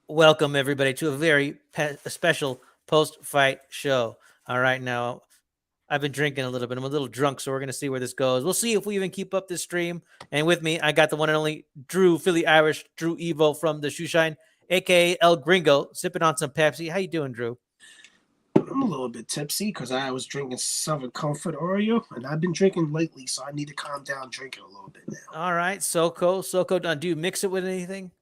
Welcome everybody to a very special post-fight show. All right, now I've been drinking a little bit. I'm a little drunk, so we're gonna see where this goes. We'll see if we even keep up this stream. And with me, I got the one and only Drew, Philly Irish, Drew Evo from the Shoeshine, aka El Gringo, sipping on some Pepsi. How you doing, Drew? I'm a little bit tipsy because I was drinking Southern Comfort Oreo, and I've been drinking lately, so I need to calm down drinking a little bit now. All right, SoCo. Do you mix it with anything?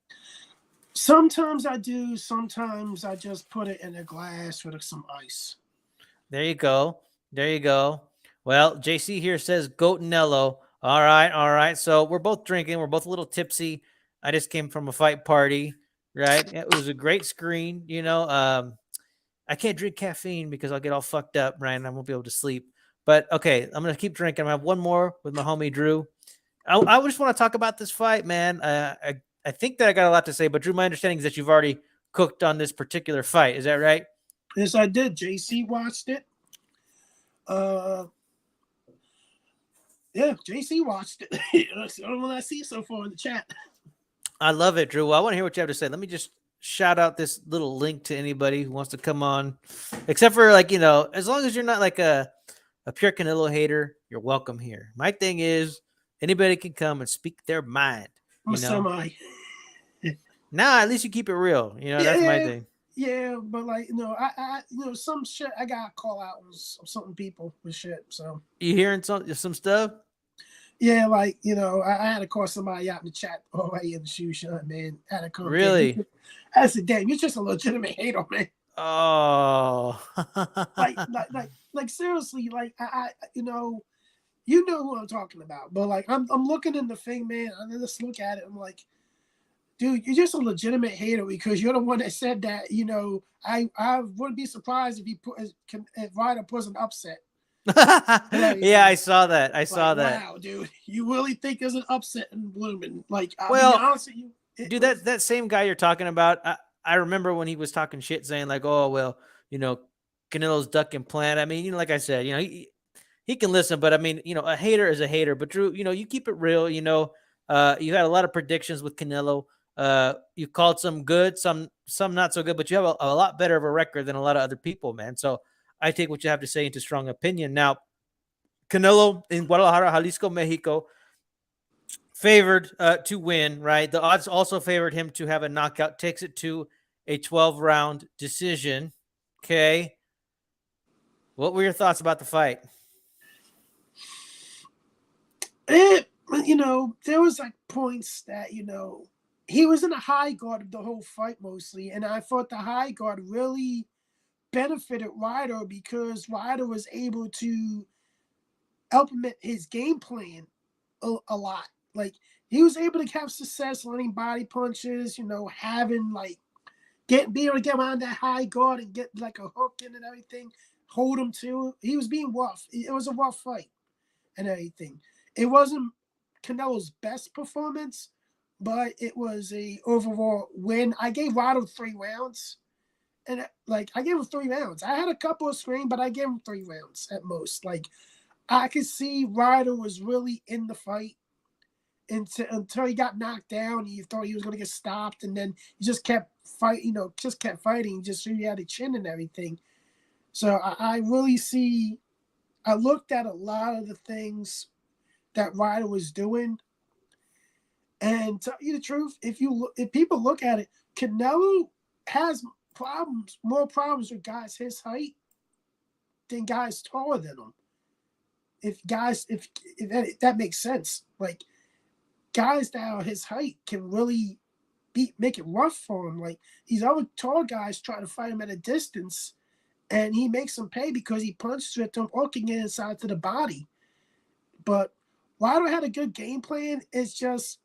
Sometimes I do, sometimes I just put it in a glass with some ice. There you go. There you go. Well, JC here says Goat Nello. All right, all right. So we're both drinking. We're both a little tipsy. I just came from a fight party, right? It was a great screen. I can't drink caffeine because I'll get all fucked up, right? And I won't be able to sleep. But okay, I'm gonna keep drinking. I have one more with my homie Drew. I just want to talk about this fight, man. I think that I got a lot to say, but Drew, my understanding is that you've already cooked on this particular fight. Is that right? Yes, I did. JC watched it. Uh, yeah, JC watched it. That's the only one I see so far in the chat. I love it, Drew. Well, I want to hear what you have to say. Let me just shout out this little link to anybody who wants to come on, except for as long as you're not like a pure Canelo hater, you're welcome here. My thing is anybody can come and speak their mind. I'm a You know, semi. now at least you keep it real. That's my Yeah, thing. yeah, but like some shit I gotta call out on some people with shit. So You hearing some stuff? yeah, like I had to call somebody out in the chat. Oh, I in the shoe shine, man. I had to come, damn. Really? I said, damn, you're just a legitimate hater, man. Oh, Like seriously, like you know who I'm talking about. But like I'm looking in the thing, man. I just look at it. I'm like, dude, you're just a legitimate hater because you're the one that said that. I wouldn't be surprised if if Ryder puts an upset and yeah, I everything. saw that. I Like, saw that. wow, dude, you really think there's an upset in Blooming? Like, I'll be Well, honest with you, it dude, was. that same guy you're talking about, I remember when he was talking shit, saying like, "Oh well, you know, Canelo's duck and plant." I mean, like I said, he can listen, but I mean, a hater is a hater. But Drew, you keep it real. You had a lot of predictions with Canelo. You called some good, some not so good, but you have a lot better of a record than a lot of other people, man. So I take what you have to say into strong opinion. Now, Canelo in Guadalajara, Jalisco, Mexico, favored to win, right? The odds also favored him to have a knockout, takes it to a 12-round decision. Okay. What were your thoughts about the fight? It, there was like points that he was in a high guard of the whole fight mostly, and I thought the high guard really benefited Ryder because Ryder was able to implement his game plan a lot. Like he was able to have success landing body punches, having like being able to get around that high guard and get like a hook in and everything, hold him to. He was being rough. It was a rough fight and everything. It wasn't Canelo's best performance, but it was a overall win. I gave Ryder 3 rounds. And like I gave him 3 rounds. I had a couple of screens, but I gave him 3 rounds at most. Like I could see Ryder was really in the fight until he got knocked down. You thought he was going to get stopped, and then he just kept fighting. Just kept fighting. Just so he had a chin and everything. So I really see. I looked at a lot of the things that Ryder was doing, and to tell you the truth, if people look at it, Canelo has more problems with guys his height than guys taller than him. If that makes sense, like guys that are his height can really make it rough for him. Like these other tall guys try to fight him at a distance, and he makes them pay because he punches at them or can get inside to the body. But Ryder had a good game plan. It's just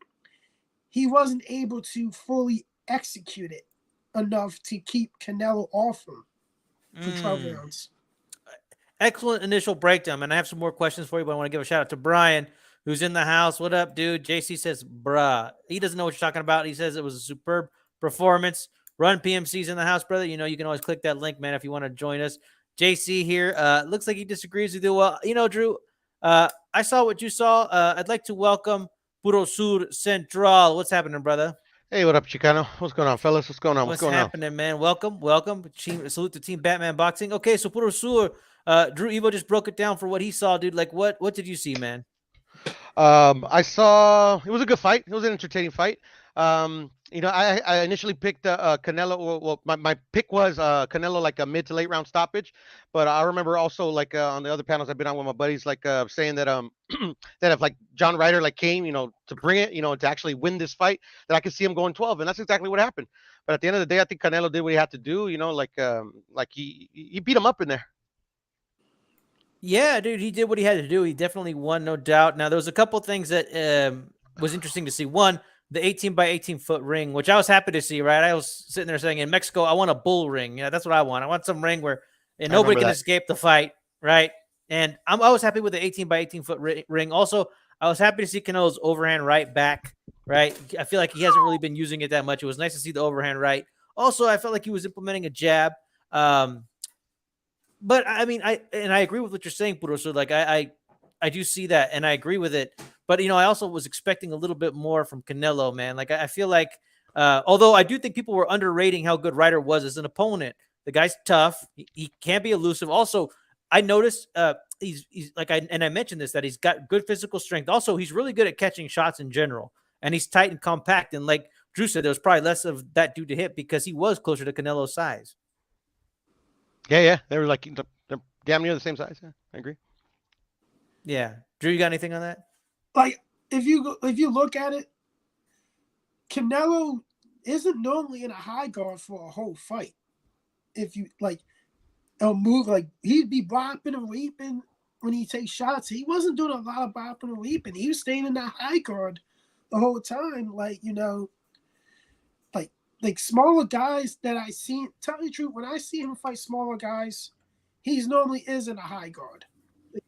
he wasn't able to fully execute it enough to keep Canelo off him for 12 Mm. rounds. Excellent initial breakdown, and I have some more questions for you, but I want to give a shout out to Brian, who's in the house. What up, dude? JC says, bruh. He doesn't know what you're talking about. He says it was a superb performance. Run PMC's in the house, brother. You can always click that link, man, if you want to join us. JC here. Looks like he disagrees with you. Well, Drew, I saw what you saw. I'd like to welcome Puro Sur Central. What's happening, brother? Hey, what up, Chicano? What's going on, fellas? What's going on? What's What's going on? happening, man? Welcome, welcome. Salute to Team Batman Boxing. Okay, so Puro Sur, Drew Evo just broke it down for what he saw, dude. Like, what did you see, man? I saw it was a good fight. It was an entertaining fight. I initially picked Canelo. Well, my pick was Canelo, like a mid to late round stoppage. But I remember also, like, on the other panels I've been on with my buddies, like, saying that that if, like, John Ryder, like, came, to bring it, to actually win this fight, that I could see him going 12, and that's exactly what happened. But at the end of the day, I think Canelo did what he had to do. Like he beat him up in there. Yeah, dude, he did what he had to do. He definitely won, no doubt. Now, there was a couple things that was interesting to see. One, the 18 by 18-foot ring, which I was happy to see. Right, I was sitting there saying, in Mexico, I want a bull ring. Yeah, that's what I want. I want some ring where I nobody remember can that. escape the fight. Right, and I was happy with the 18 by 18-foot ring. Also, I was happy to see Canelo's overhand right back. Right, I feel like he hasn't really been using it that much. It was nice to see the overhand right. Also, I felt like he was implementing a jab. But I mean, I agree with what you're saying, Puro. So like I do see that, and I agree with it. But I also was expecting a little bit more from Canelo, man. Like I feel like, although I do think people were underrating how good Ryder was as an opponent. The guy's tough. He can be elusive. Also, I noticed he's like I mentioned this, that he's got good physical strength. Also, he's really good at catching shots in general, and he's tight and compact. And like Drew said, there was probably less of that due to hit because he was closer to Canelo's size. Yeah, yeah, they were like they're damn near the same size. Yeah, I agree. Yeah, Drew, you got anything on that? Like if you look at it, Canelo isn't normally in a high guard for a whole fight. If you like, a move like he'd be bopping and weeping when he takes shots. He wasn't doing a lot of bopping and weeping. He was staying in that high guard the whole time. Like like smaller guys that I seen. Tell you the truth, when I see him fight smaller guys, he's normally is in a high guard.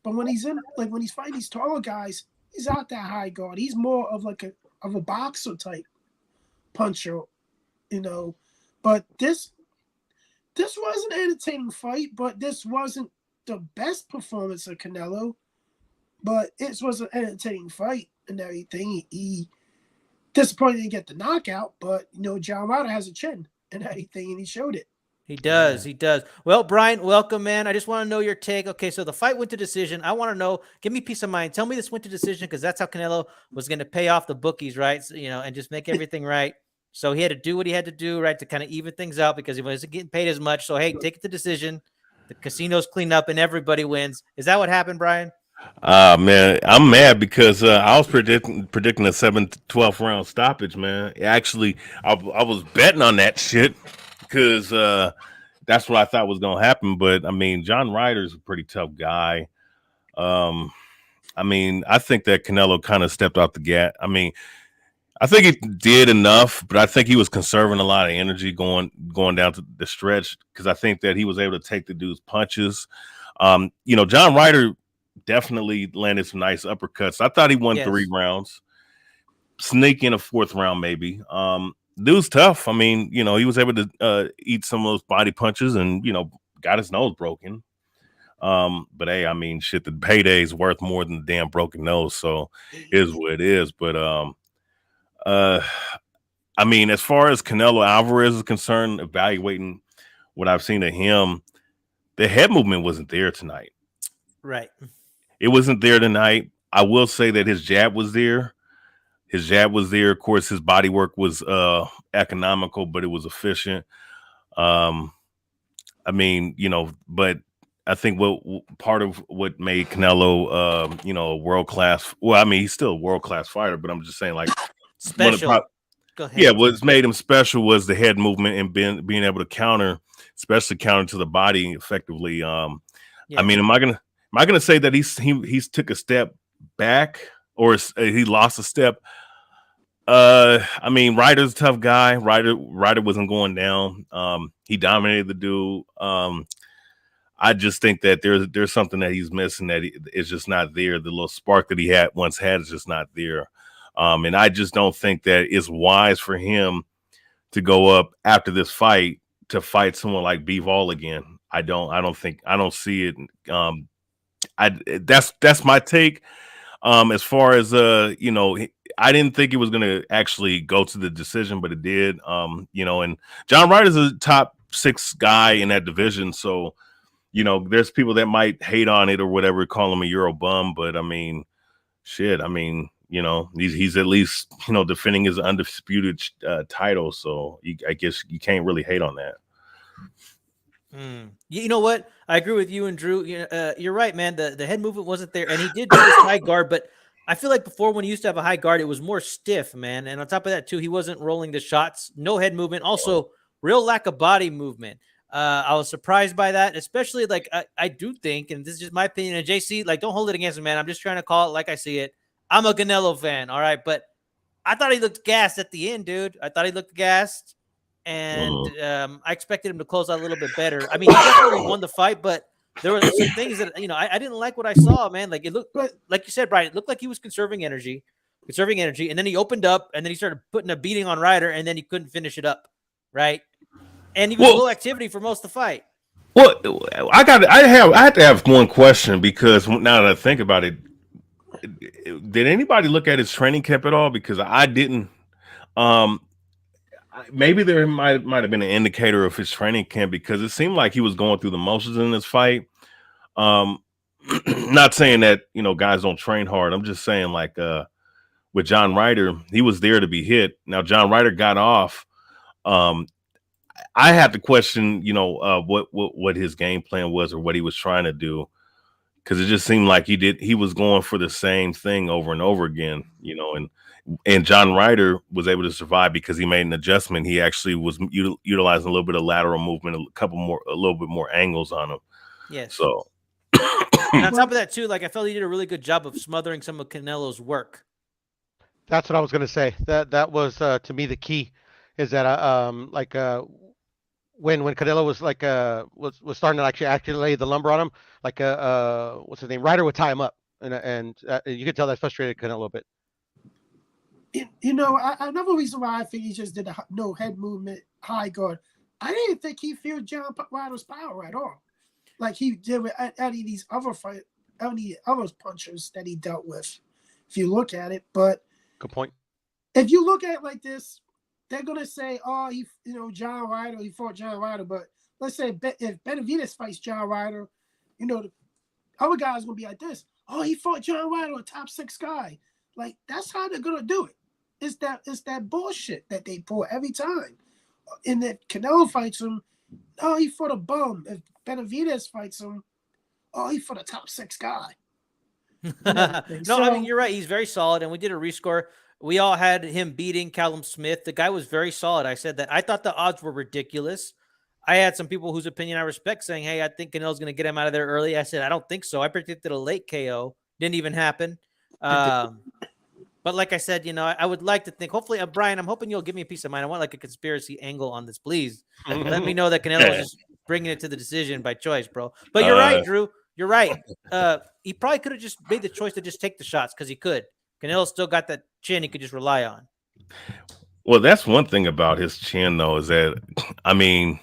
But when he's fighting these taller guys, he's out that high guard. He's more of like a boxer type puncher, you know. But this was an entertaining fight, but this wasn't the best performance of Canelo. But it was an entertaining fight and everything. He disappointed to get the knockout, but John Ryder has a chin and everything, and he showed it. He does. He does. Well, Brian, welcome, man. I just want to know your take. Okay, so the fight went to decision. I want to know. Give me peace of mind. Tell me this went to decision because that's how Canelo was going to pay off the bookies, right? So, and just make everything right. So he had to do what he had to do, right, to kind of even things out because he wasn't getting paid as much. So hey, take it to decision. The casinos clean up and everybody wins. Is that what happened, Brian? Man, I'm mad because I was predicting a 7-12 round stoppage, man. Actually, I was betting on that shit because that's what I thought was gonna happen. But I mean, John Ryder's a pretty tough guy. Um, I mean, I think that Canelo kind of stepped off the gas. I mean, I think he did enough, but I think he was conserving a lot of energy going down to the stretch because I think that he was able to take the dude's punches. John Ryder definitely landed some nice uppercuts. I thought he won Yes. 3 rounds, sneak in a fourth round maybe. Dude's tough. I mean, he was able to eat some of those body punches and got his nose broken. But hey, I mean, shit, the payday's worth more than the damn broken nose, so it is what it is. But uh, I mean, as far as Canelo Alvarez is concerned, evaluating what I've seen of him, the head movement wasn't there tonight. Right. It wasn't there tonight. I will say that his jab was there. His jab was there. Of course, his body work was economical, but it was efficient. Um, I mean, but I think what part of what made Canelo, a world class. Well, I mean, he's still a world class fighter, but I'm just saying, like, one of the Special. Go yeah, ahead. what's made him special was the head movement and being able to counter, especially counter to the body effectively. I Yes. mean, am I gonna say that he's took a step back or he lost a step? I mean, Ryder's a tough guy. Ryder wasn't going down. He dominated the dude. I just think that there's something that he's missing that is just not there. The little spark that he had once had is just not there. And I just don't think that it's wise for him to go up after this fight to fight someone like Bivol again. I don't see it. That's my take. As far as I didn't think it was gonna actually go to the decision, but it did. You know, and John Ryder's a top 6 guy in that division, so you know, there's people that might hate on it or whatever, call him a Euro bum, but I mean, shit. I mean, you know, he's at least, you know, defending his undisputed title, so I guess you can't really hate on that. You know what? I agree with you and Drew. You're right, man. The head movement wasn't there, and he did do his high guard, but I feel like before when he used to have a high guard, it was more stiff, man. And on top of that, too, he wasn't rolling the shots. No head movement. Also, real lack of body movement. I was surprised by that, especially like I do think, and this is just my opinion. And JC, like, don't hold it against him, man. I'm just trying to call it like I see it. I'm a Canelo fan, all right, but I thought he looked gassed at the end, dude. I thought he looked gassed. And I expected him to close out a little bit better. I mean, he definitely won the fight, but there were some things that, you know, I didn't like what I saw, man. Like, it looked, like you said, Brian, it looked like he was conserving energy, and then he opened up, and then he started putting a beating on Ryder, and then he couldn't finish it up, right? And he was low activity for most of the fight. Well, I had to have one question, because now that I think about it, did anybody look at his training camp at all? Because I didn't. Maybe there might have been an indicator of his training camp, because it seemed like he was going through the motions in this fight. Not saying that, you know, guys don't train hard. I'm just saying, like, with John Ryder, he was there to be hit. Now John Ryder got off. I had to question, you know, what his game plan was, or what he was trying to do, because it just seemed like he was going for the same thing over and over again, you know, and John Ryder was able to survive because he made an adjustment. He actually was utilizing a little bit of lateral movement, a little bit more angles on him. Yes. So, and on top of that too, like, I felt he did a really good job of smothering some of Canelo's work. That's what I was going to say. That was to me the key, is that when Canelo was like was starting to actually lay the lumber on him, like what's his name, Ryder would tie him up, and you could tell that frustrated Canelo a bit. You know, another reason why I think he just did a no head movement, high guard. I didn't think he feared John Ryder's power at all, like he did with any of these other punchers that he dealt with. If you look at it, but good point. If you look at it like this, they're gonna say, "Oh, John Ryder, he fought John Ryder." But let's say if Benavidez fights John Ryder, you know, the other guys gonna be like this: "Oh, he fought John Ryder, a top 6 guy." Like, that's how they're gonna do it. It's that bullshit that they pull every time. And if Canelo fights him, oh, he fought a bum. If Benavidez fights him, oh, he fought a top 6 guy. I mean, you're right. He's very solid, and we did a rescore. We all had him beating Callum Smith. The guy was very solid. I said that. I thought the odds were ridiculous. I had some people whose opinion I respect saying, "Hey, I think Canelo's going to get him out of there early." I said, "I don't think so." I predicted a late KO. Didn't even happen. But like I said, you know, I would like to think, hopefully, Brian, I'm hoping you'll give me a peace of mind. I want like a conspiracy angle on this, please. Let me know that Canelo is just bringing it to the decision by choice, bro. But you're right, Drew. You're right. He probably could have just made the choice to just take the shots, because he could. Canelo still got that chin he could just rely on. Well, that's one thing about his chin, though, is that, I mean,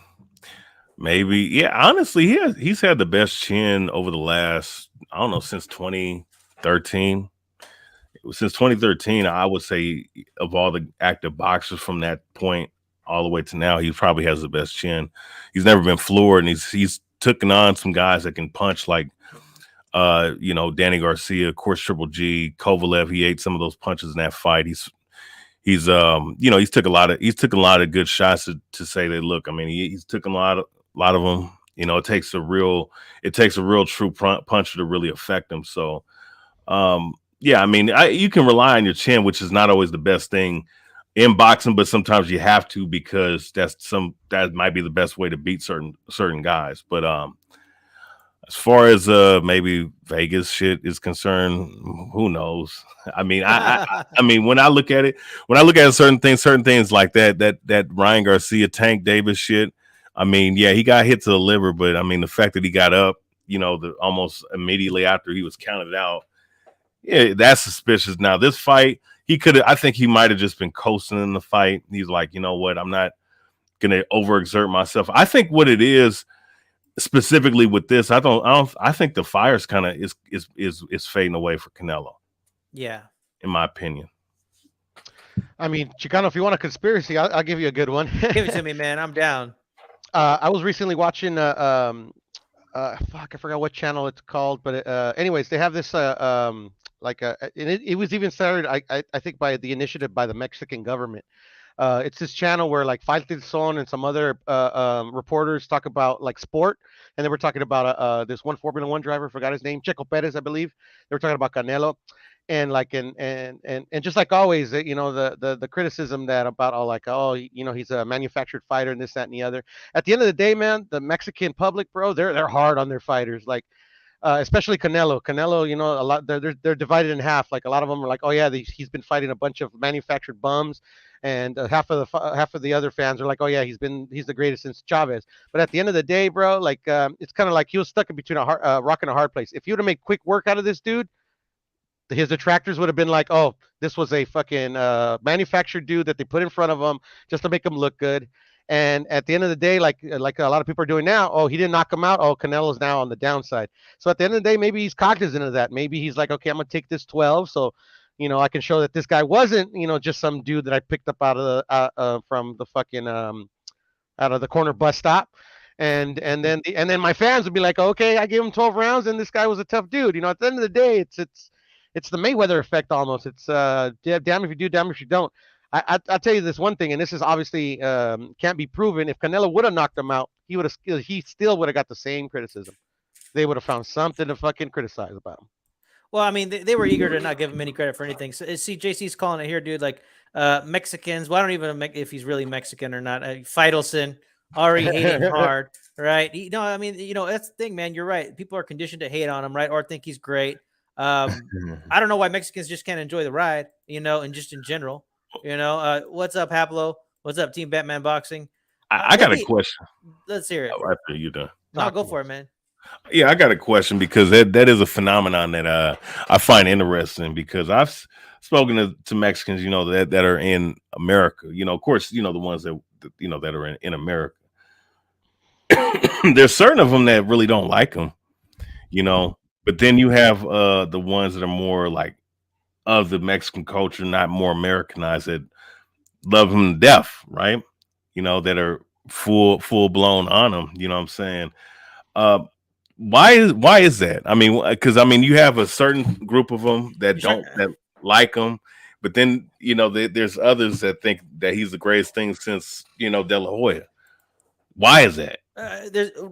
maybe, yeah, honestly, he's had the best chin over the last, I don't know, since 2013. Since 2013, I would say, of all the active boxers from that point all the way to now, he probably has the best chin. He's never been floored, and he's taken on some guys that can punch, like you know, Danny Garcia, of course, Triple G, Kovalev. He ate some of those punches in that fight. He's you know, he's took a lot of good shots to say that, look, I mean, he's took a lot of them. You know, it takes a real true puncher to really affect him. So yeah, I mean, you can rely on your chin, which is not always the best thing in boxing, but sometimes you have to, because that might be the best way to beat certain guys. But as far as maybe Vegas shit is concerned, who knows? I mean, I mean, when I look at certain things like that Ryan Garcia, Tank Davis shit. I mean, yeah, he got hit to the liver, but I mean, the fact that he got up, you know, almost immediately after he was counted out, yeah, that's suspicious. Now, this fight, I think he might have just been coasting in the fight. He's like, you know what, I'm not gonna overexert myself. I think what it is, specifically with this, I think the fire's kind of is fading away for Canelo. Yeah, in my opinion. I mean, Chicano, if you want a conspiracy, I'll give you a good one. Give it to me, man. I'm down. I was recently watching fuck, I forgot what channel it's called, but anyways, they have this and it was even started, I think, by the initiative by the Mexican government. It's this channel where like Fighting Son and some other reporters talk about like sport, and they were talking about this one Formula One driver, forgot his name, Checo Perez, I believe. They were talking about Canelo, and like and just like always, the criticism that about all like, oh, he's a manufactured fighter and this, that, and the other. At the end of the day, man, the Mexican public, bro, they're hard on their fighters, like. Especially Canelo. Canelo, a lot they're divided in half. Like a lot of them are like, oh yeah, he's been fighting a bunch of manufactured bums, and half of the other fans are like, oh yeah, he's the greatest since Chavez. But at the end of the day, bro, like it's kind of like he was stuck in between a rock and a hard place. If you would have made quick work out of this dude, his detractors would have been like, oh, this was a fucking manufactured dude that they put in front of him just to make him look good. And at the end of the day, like a lot of people are doing now, oh, he didn't knock him out. Oh, Canelo's now on the downside. So at the end of the day, maybe he's cognizant of that. Maybe he's like, okay, I'm gonna take this 12, so I can show that this guy wasn't, just some dude that I picked up out of from the fucking out of the corner bus stop. And then my fans would be like, okay, I gave him 12 rounds, and this guy was a tough dude. At the end of the day, it's the Mayweather effect almost. It's damn if you do, damn if you don't. I'll tell you this one thing, and this is obviously can't be proven. If Canelo would have knocked him out, he still would have got the same criticism. They would have found something to fucking criticize about him. Well, I mean, they were eager to not give him any credit for anything. So, see, JC's calling it here, dude. Like Mexicans. Well, I don't even know if he's really Mexican or not. Feidelson already hating hard, right? I mean, that's the thing, man. You're right. People are conditioned to hate on him, right, or think he's great. I don't know why Mexicans just can't enjoy the ride, and just in general. What's up, Pablo? What's up, Team Batman Boxing? I got a question. Let's hear it. After you done. No, go for it, man. Yeah, I got a question because that is a phenomenon that I find interesting because I've spoken to Mexicans, that are in America. Of course, the ones that that are in America. There's certain of them that really don't like them, but then you have the ones that are more like of the Mexican culture, not more Americanized, that love him to death, right? That are full blown on him. You know what I'm saying? Why is that? I mean, because you have a certain group of them that that like him, but then there's others that think that he's the greatest thing since De La Hoya. Why is that?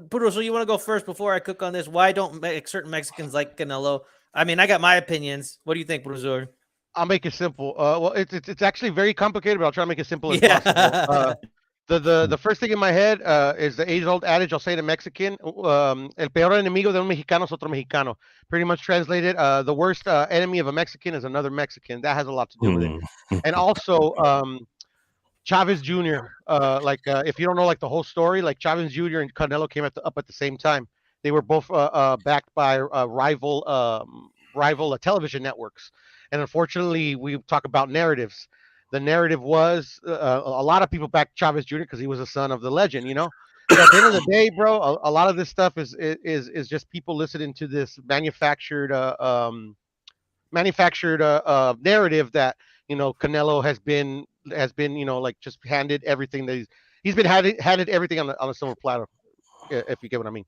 Puro, so you want to go first before I cook on this? Why don't certain Mexicans like Canelo? I mean, I got my opinions. What do you think, Professor? I'll make it simple. Well, it's actually very complicated, but I'll try to make it simple as possible. The first thing in my head is the age-old adage. I'll say it in Mexican. El peor enemigo de un mexicano es otro mexicano. Pretty much translated, the worst enemy of a Mexican is another Mexican. That has a lot to do with it. And also, Chavez Jr. If you don't know like the whole story, like Chavez Jr. and Canelo came up at the same time. They were both backed by rival television networks. And unfortunately, we talk about narratives. The narrative was a lot of people backed Chavez Jr. because he was a son of the legend, But at the end of the day, bro, a lot of this stuff is just people listening to this manufactured narrative that Canelo has been like just handed everything that he's been handed everything on a silver platter, if you get what I mean.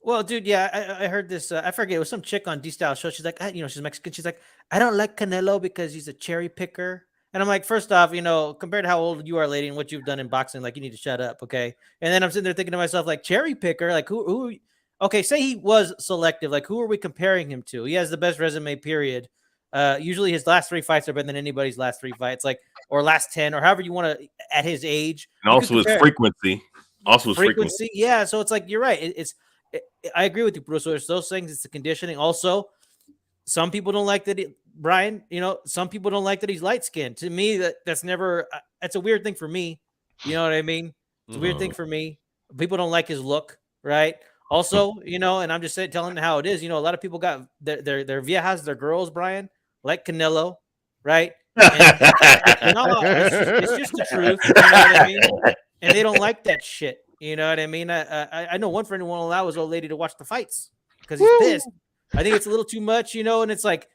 Well, dude, yeah, I heard this. I forget, it was some chick on D-Style show. She's like, she's Mexican. She's like, I don't like Canelo because he's a cherry picker. And I'm like, first off, compared to how old you are, lady, and what you've done in boxing, like, you need to shut up, okay? And then I'm sitting there thinking to myself, like, cherry picker, like, who? Okay, say he was selective. Like, who are we comparing him to? He has the best resume, period. Usually his last 3 fights are better than anybody's last 3 fights, like, or last 10, or however you want to, at his age. And also his frequency. Frequency. Yeah, so it's like, you're right. I agree with you, Bruce. So it's those things. It's the conditioning. Also, some people don't like that. Brian, some people don't like that he's light skinned. To me, that's never. That's a weird thing for me. You know what I mean? It's a weird thing for me. People don't like his look, right? Also, and I'm just telling how it is. A lot of people got their viejas, their girls, Brian, like Canelo, right? And, no, it's just the truth. You know what I mean? And they don't like that shit. You know what I mean? I know one friend who won't allow his old lady to watch the fights because he's pissed. I think it's a little too much, and it's like,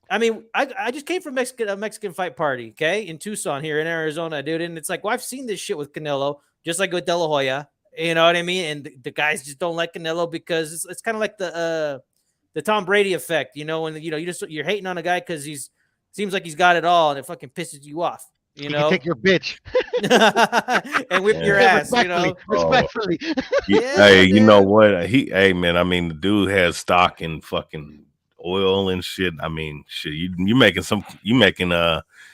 I mean, I just came from a Mexican fight party, okay, in Tucson here in Arizona, dude. And it's like, well, I've seen this shit with Canelo, just like with De La Hoya. You know what I mean? And the guys just don't like Canelo because it's kind of like the Tom Brady effect, you know, when you're hating on a guy because seems like he's got it all and it fucking pisses you off, you He can know, take your bitch. and whip your Yeah. ass, you Respectfully, know. respectfully. Yeah, Hey, you know dude. what? Hey, man. I mean, the dude has stock in fucking oil and shit. I mean, shit. You making you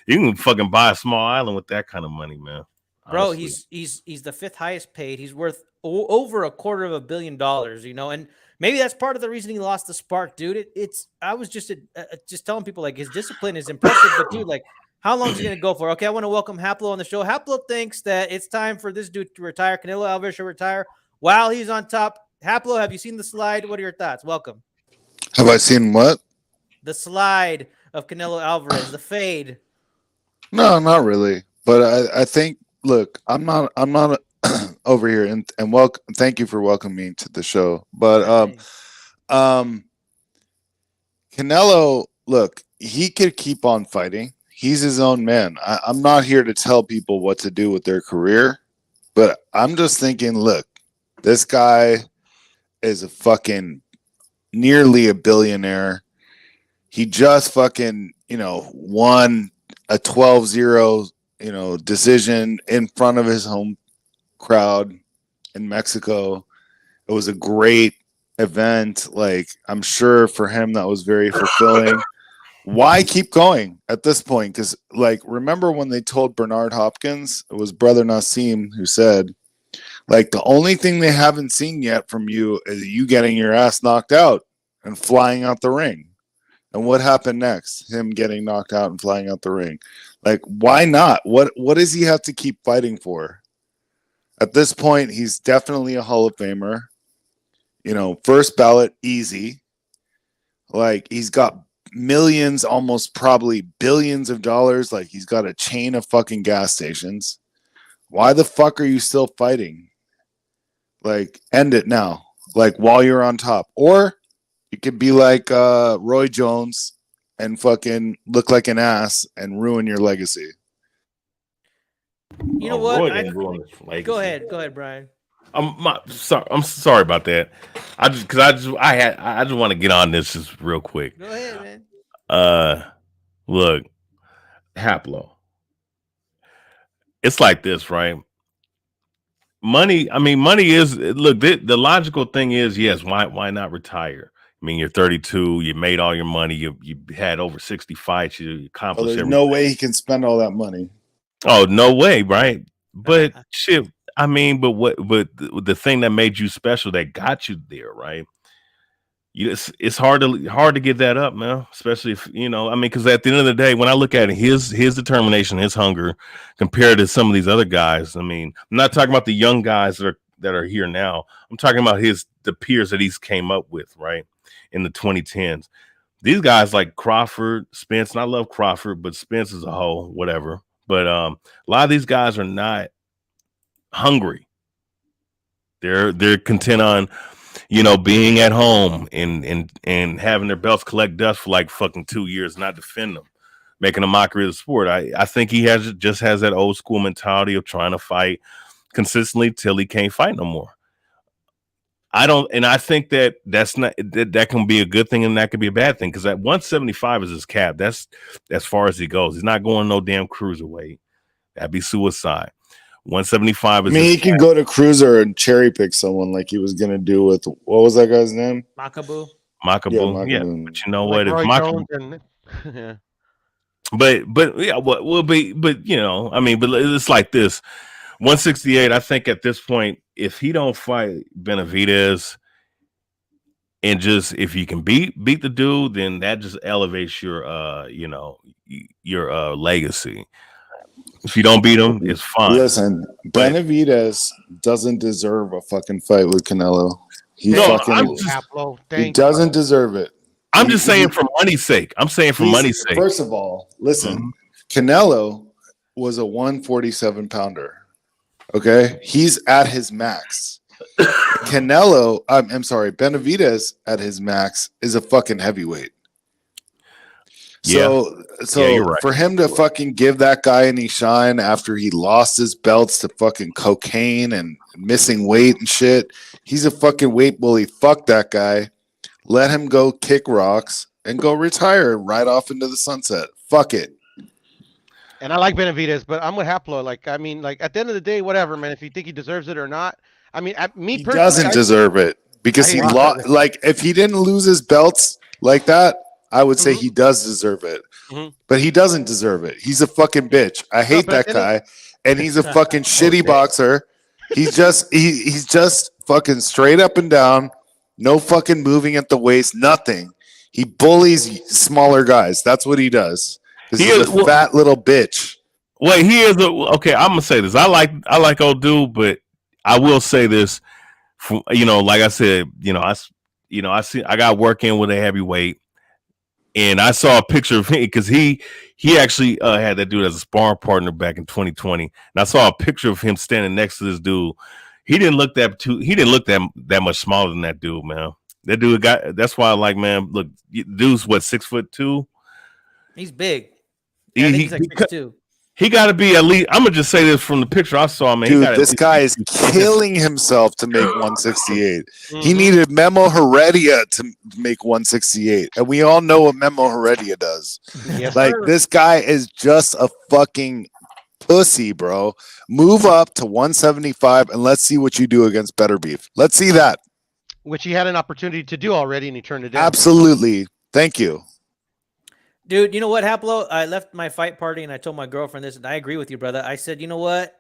can fucking buy a small island with that kind of money, man. Bro, Honestly. he's the fifth highest paid. He's worth over $250 million, you know, and maybe that's part of the reason he lost the spark, dude. It's I was just telling people like his discipline is impressive, but dude, like how long is he gonna go for? Okay, I want to welcome Haplo on the show. Haplo thinks that it's time for this dude to retire. Canelo Alvarez should retire while he's on top. Haplo, have you seen the slide? What are your thoughts? Welcome. Have I seen what? The slide of Canelo Alvarez, the fade. No, not really. But I think, look, I'm not over here, and welcome. Thank you for welcoming me to the show. But Canelo, look, he could keep on fighting. He's his own man. I'm not here to tell people what to do with their career, but I'm just thinking, look, this guy is a fucking nearly a billionaire. He just fucking, won a 12-0, decision in front of his home crowd in Mexico. It was a great event. Like, I'm sure for him that was very fulfilling. Why keep going at this point? Because, like, remember when they told Bernard Hopkins, it was Brother Nassim who said, like, the only thing they haven't seen yet from you is you getting your ass knocked out and flying out the ring. And what happened next? Him getting knocked out and flying out the ring. Like, why not? What does he have to keep fighting for? At this point, he's definitely a Hall of Famer. First ballot, easy. Like, he's got millions, almost probably billions of dollars. Like, he's got a chain of fucking gas stations. Why the fuck are you still fighting? Like, end it now. Like, while you're on top. Or you could be like Roy Jones and fucking look like an ass and ruin your legacy. You know what? Roy didn't ruin his legacy. Go ahead, Brian. I'm sorry about that. I just want to get on this just real quick. Go ahead, man. Look, Haplo. It's like this, right? Money is look. The logical thing is, yes. Why not retire? I mean, you're 32. You made all your money. You had over 60 fights. You accomplished. There's everything. no way he can spend all that money. Oh, no way, right? But shit. I mean, but the thing that made you special, that got you there, right? It's hard to get that up, man. Especially if because at the end of the day, when I look at it, his determination, his hunger, compared to some of these other guys, I mean, I'm not talking about the young guys that are here now. I'm talking about the peers that he's came up with, right, in the 2010s. These guys like Crawford, Spence, and I love Crawford, but Spence is a hoe, whatever. But a lot of these guys are not hungry. They're content on being at home and having their belts collect dust for like fucking 2 years, not defend them, making a mockery of the sport. I think he has that old school mentality of trying to fight consistently till he can't fight no more. I think that can be a good thing and that could be a bad thing, because at 175 is his cap. That's as far as he goes. He's not going no damn cruiserweight. That'd be suicide. 175 is. I mean, he could go to cruiser and cherry pick someone like he was gonna do with, what was that guy's name? Makabu. Yeah, but you know Like what? If Roy Makabu, Jones yeah. but yeah, what will be? But I mean, but it's like this. 168. I think at this point, if he don't fight Benavidez, and just if you can beat the dude, then that just elevates your legacy. If you don't beat him, it's fine. Listen, Benavidez doesn't deserve a fucking fight with Canelo. He doesn't deserve it. I'm just saying for money's sake. I'm saying for money's sake. First of all, listen, Canelo was a 147 pounder. Okay, he's at his max. Benavidez at his max is a fucking heavyweight. So Yeah, you're right. for him to fucking give that guy any shine after he lost his belts to fucking cocaine and missing weight and shit, he's a fucking weight bully. Fuck that guy. Let him go kick rocks and go retire right off into the sunset. Fuck it. And I like Benavidez, but I'm with Haplo. Like, I mean, like at the end of the day, whatever, man. If you think he deserves it or not, I mean, me He personally, doesn't deserve it because I he hate lost. Like, if he didn't lose his belts like that, I would say he does deserve it. Mhm. But he doesn't deserve it. He's a fucking bitch. I hate but that guy, and he's a fucking shitty boxer. He's just fucking straight up and down, no fucking moving at the waist, nothing. He bullies smaller guys. That's what he does. Because he's a fat little bitch. Wait, he is okay. I'm gonna say this. I like old dude, but I will say this. Like I said, I got work in with a heavyweight, and I saw a picture of him because he actually had that dude as a sparring partner back in 2020, and I saw a picture of him standing next to this dude. He didn't look that much smaller than that dude, man. That dude that's why I like, man. Look, dude's what, 6'2"? He's big. I think he's like 6'2". He got to be at least. I'm gonna just say this from the picture I saw, man. Dude, this guy is killing himself to make 168. He needed Memo Heredia to make 168, and we all know what Memo Heredia does. Yes, Like, sir. this guy is just a fucking pussy, bro. Move up to 175, and let's see what you do against Better Beef. Let's see that. Which he had an opportunity to do already, and he turned it down. Absolutely. Thank you. Dude, you know what, Haplo? I left my fight party and I told my girlfriend this, and I agree with you, brother. I said, you know what?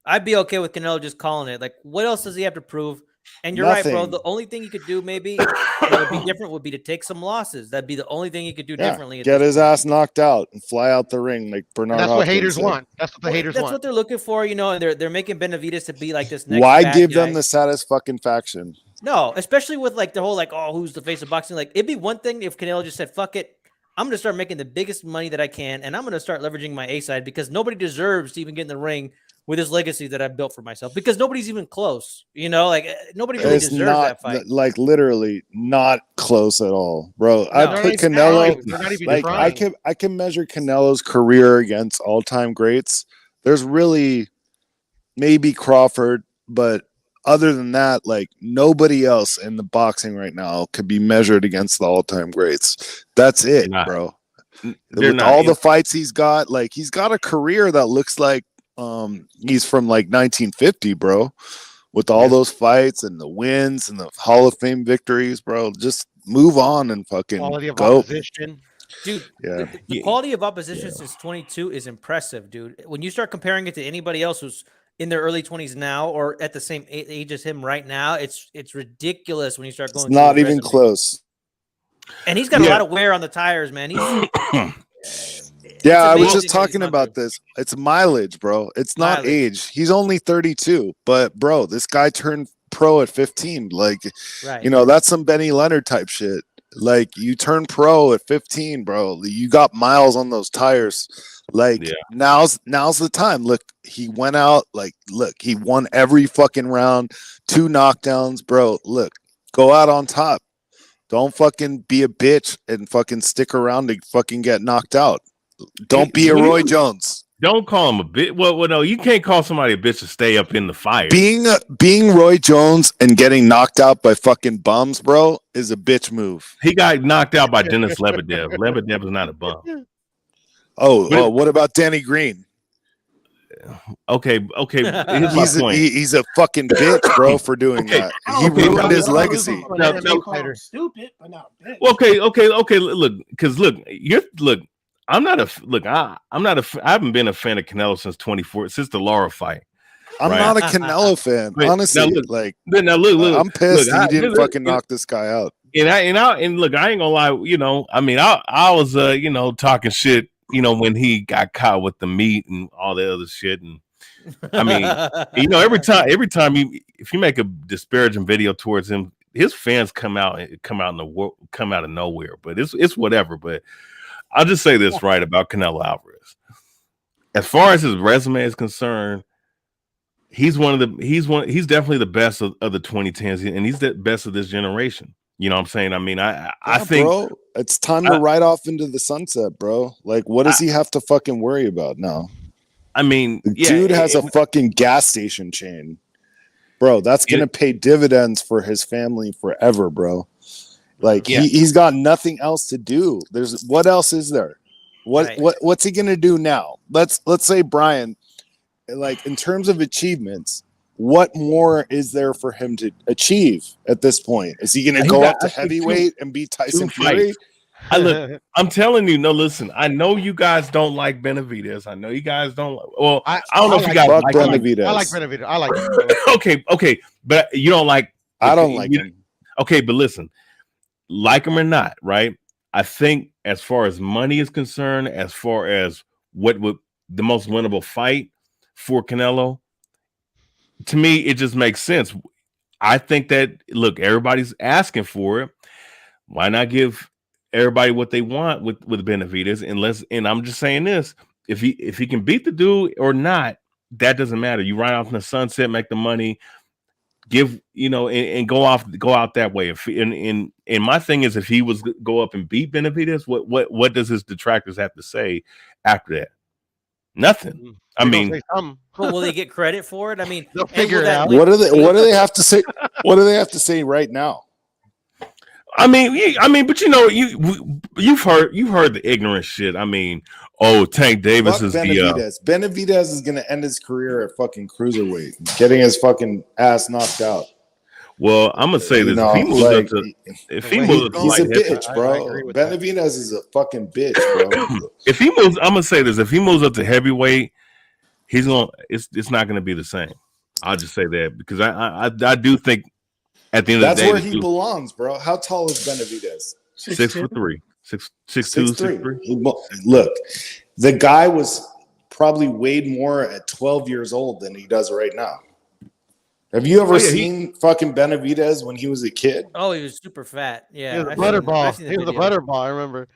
I'd be okay with Canelo just calling it. Like, what else does he have to prove? And you're right, bro. Nothing. The only thing he could do maybe that would be different would be to take some losses. That'd be the only thing he could do differently. Get his ass knocked out and fly out the ring like Bernard. And that's what Hopkins haters said. want. That's what the haters That's want. what they're looking for, and they're making Benavidez to be like this next Why bad give guy. them the satisfaction? No, especially with like the whole like, oh, who's the face of boxing? Like, it'd be one thing if Canelo just said, fuck it. I'm going to start making the biggest money that I can, and I'm going to start leveraging my A side because nobody deserves to even get in the ring with this legacy that I've built for myself because nobody's even close. Like nobody really deserves that fight. Like, literally not close at all, bro. No, I put Canelo. They're not even Like, trying. I can measure Canelo's career against all-time greats. There's really maybe Crawford, but other than that, like, nobody else in the boxing right now could be measured against the all-time greats. That's it, bro. With all the fights he's got, like, he's got a career that looks like he's from like 1950, bro. With all those fights and the wins and the Hall of Fame victories, bro. Just move on and fucking Quality of go. opposition. Dude, Yeah. the quality of opposition since 22 is impressive, dude. When you start comparing it to anybody else who's in their early 20s now or at the same age as him right now, it's ridiculous when you start going. It's not even close. And he's got a lot of wear on the tires, man. Yeah, I was just talking about this. It's mileage, bro. It's not Mileage. age. He's only 32, but bro, this guy turned pro at 15. Like, Right. That's some Benny Leonard type shit. Like, you turn pro at 15, bro. You got miles on those tires. Like, now's the time. Look, he went out. Like, look, he won every fucking round, 2 knockdowns, bro. Look, go out on top. Don't fucking be a bitch and fucking stick around to fucking get knocked out. Don't be a Roy Jones. Don't call him a bitch. Well, no, you can't call somebody a bitch to stay up in the fire. Being Roy Jones and getting knocked out by fucking bums, bro, is a bitch move. He got knocked out by Dennis Lebedev. Lebedev is not a bum. Oh, what about Danny Green? Okay. Here's my point. He's a fucking bitch, bro, for doing that. He ruined his legacy. Stupid, but not bitch. Okay. Look, I'm not I haven't been a fan of Canelo since 24, since the Laura fight. I'm not a Canelo fan, honestly. Look, I'm pissed look, he didn't fucking knock this guy out. And look, I ain't gonna lie. I mean, I was talking shit. When he got caught with the meat and all the other shit, and I mean, every time if you make a disparaging video towards him, his fans come out of nowhere. But it's whatever. But I'll just say this right about Canelo Alvarez. As far as his resume is concerned, he's definitely the best of the 2010s, and he's the best of this generation. You know what I'm saying? I mean, I Yeah, think bro, it's time to ride off into the sunset, bro. Like, what does he have to fucking worry about now? I mean, The yeah, dude has a fucking gas station chain, bro. That's gonna pay dividends for his family forever, bro. Like he's got nothing else to do. There's what else is there? What's he gonna do now? Let's say Brian, like in terms of achievements, what more is there for him to achieve at this point? Is he gonna go up to heavyweight and beat Tyson Fury? I'm telling you, no, listen, I know you guys don't like Benavidez. I know you guys don't. Well, I don't know if you guys like Benavidez. I like Benavidez. I like him. okay, but you don't like. I don't like him. Okay, but listen, like him or not, right? I think as far as money is concerned, as far as what would the most winnable fight for Canelo, to me, it just makes sense. I think that look, everybody's asking for it. Why not give everybody what they want with Benavidez? And I'm just saying this: if he can beat the dude or not, that doesn't matter. You ride off in the sunset, make the money, give and go out that way. And my thing is, if he was go up and beat Benavidez, what does his detractors have to say after that? Nothing. I mean, will they get credit for it? I mean, they'll figure it out. What do they have to say? What do they have to say right now? I mean, but you've heard the ignorant shit. I mean, Tank Davis is Benavidez is going to end his career at fucking cruiserweight, getting his fucking ass knocked out. Well, I'm gonna say this: if he moves, he's a bitch, bro. Benavidez is a fucking bitch, bro. If he moves, I'm gonna say this: if he moves up to heavyweight, he's gonna. It's not gonna be the same. I'll just say that because I do think at the end of the day that's where he belongs, bro. How tall is Benavidez? 6'3", 6'2", 6'3". Look, the guy was probably weighed more at 12 years old than he does right now. Have you ever seen fucking Benavidez when he was a kid? Oh, he was super fat. Yeah, he was a butterball. He was a butterball. I remember.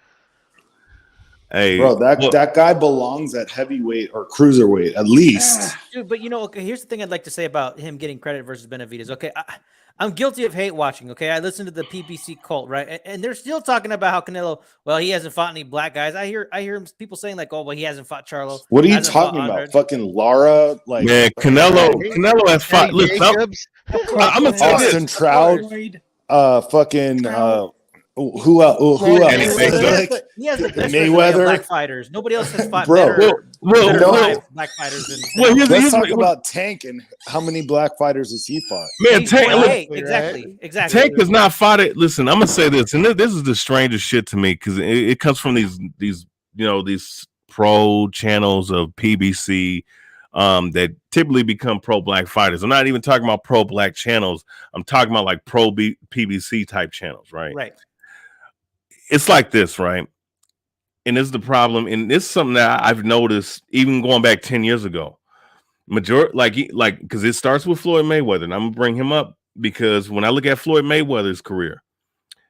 Hey, bro, that guy belongs at heavyweight or cruiserweight at least. Dude, but okay, here's the thing I'd like to say about him getting credit versus Benavidez. Okay, I'm guilty of hate watching. Okay, I listen to the PBC cult, right? And they're still talking about how Canelo, well, he hasn't fought any black guys. I hear people saying like, oh, well, he hasn't fought Charlo. What are you talking about? Fucking Lara, like man, Canelo has fought. Look, I'm gonna say Austin this. Trout, fucking who else? He has the best Mayweather black fighters. Nobody else has fought better black fighters than. Let's talk about Tank and how many black fighters has he fought? Man, Tank, exactly. Tank has not fought it. Listen, I'm gonna say this, and this is the strangest shit to me because it comes from these pro channels of PBC that typically become pro black fighters. I'm not even talking about pro black channels. I'm talking about like pro PBC type channels, right? Right. It's like this, right? And this is the problem, and this is something that I've noticed even going back 10 years ago. Majority, like, because it starts with Floyd Mayweather, and I'm gonna bring him up because when I look at Floyd Mayweather's career,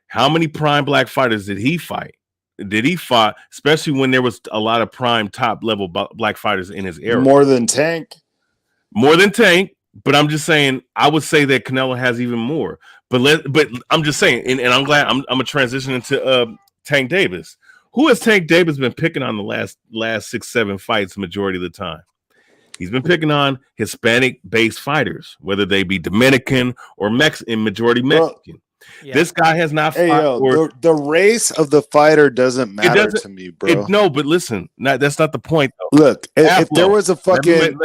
how many prime black fighters did he fight? Especially when there was a lot of prime top level black fighters in his era. More than Tank. But I'm just saying, I would say that Canelo has even more. But I'm just saying, and I'm glad I'm gonna transition into Tank Davis. Who has Tank Davis been picking on the last 6-7 fights majority of the time? He's been picking on Hispanic-based fighters, whether they be Dominican or majority Mexican. Yeah. This guy has not fought. The race of the fighter doesn't matter to me, bro. No, but listen, that's not the point, though. Look, if there was a fucking,